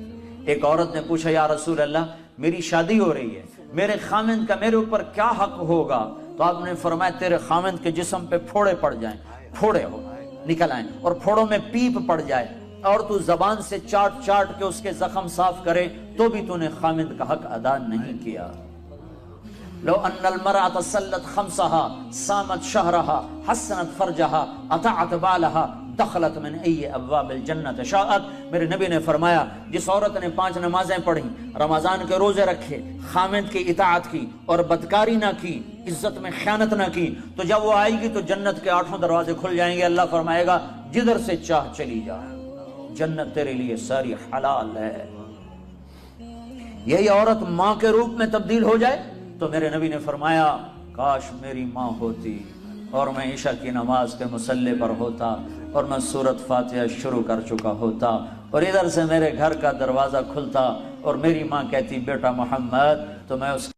ایک عورت نے پوچھا یا رسول اللہ میری شادی ہو رہی ہے، میرے خامند کا میرے اوپر کیا حق ہوگا؟ تو آپ نے فرمایا تیرے خامند کے جسم پہ پھوڑے پڑ جائیں، پھوڑے ہو نکل آئیں، اور پھوڑوں میں پیپ پڑ جائے، اور تو زبان سے چاٹ چاٹ کے اس کے زخم صاف کرے، تو بھی تو نے خامند کا حق ادا نہیں کیا۔ لو ان المرأة صلت خمسها صامت شهرها حسنت فرجها اطاعت بالها دخلت من ای ابواب الجنت شاءت۔ میرے نبی نے فرمایا جس عورت نے 5 نمازیں پڑھی، رمضان کے روزے رکھے، خامند کی اطاعت کی اور بدکاری نہ کی، عزت میں خیانت نہ کی، تو جب وہ آئے گی تو جنت کے 8 دروازے کھل جائیں گے۔ اللہ فرمائے گا جدھر سے چاہ چلی جا، جنت تیرے لیے ساری حلال ہے۔ یہی عورت ماں کے روپ میں تبدیل ہو جائے تو میرے نبی نے فرمایا کاش میری ماں ہوتی، اور میں عشاء کی نماز کے مصلی پر ہوتا اور میں سورۃ فاتحہ شروع کر چکا ہوتا اور ادھر سے میرے گھر کا دروازہ کھلتا اور میری ماں کہتی بیٹا محمد، تو میں اس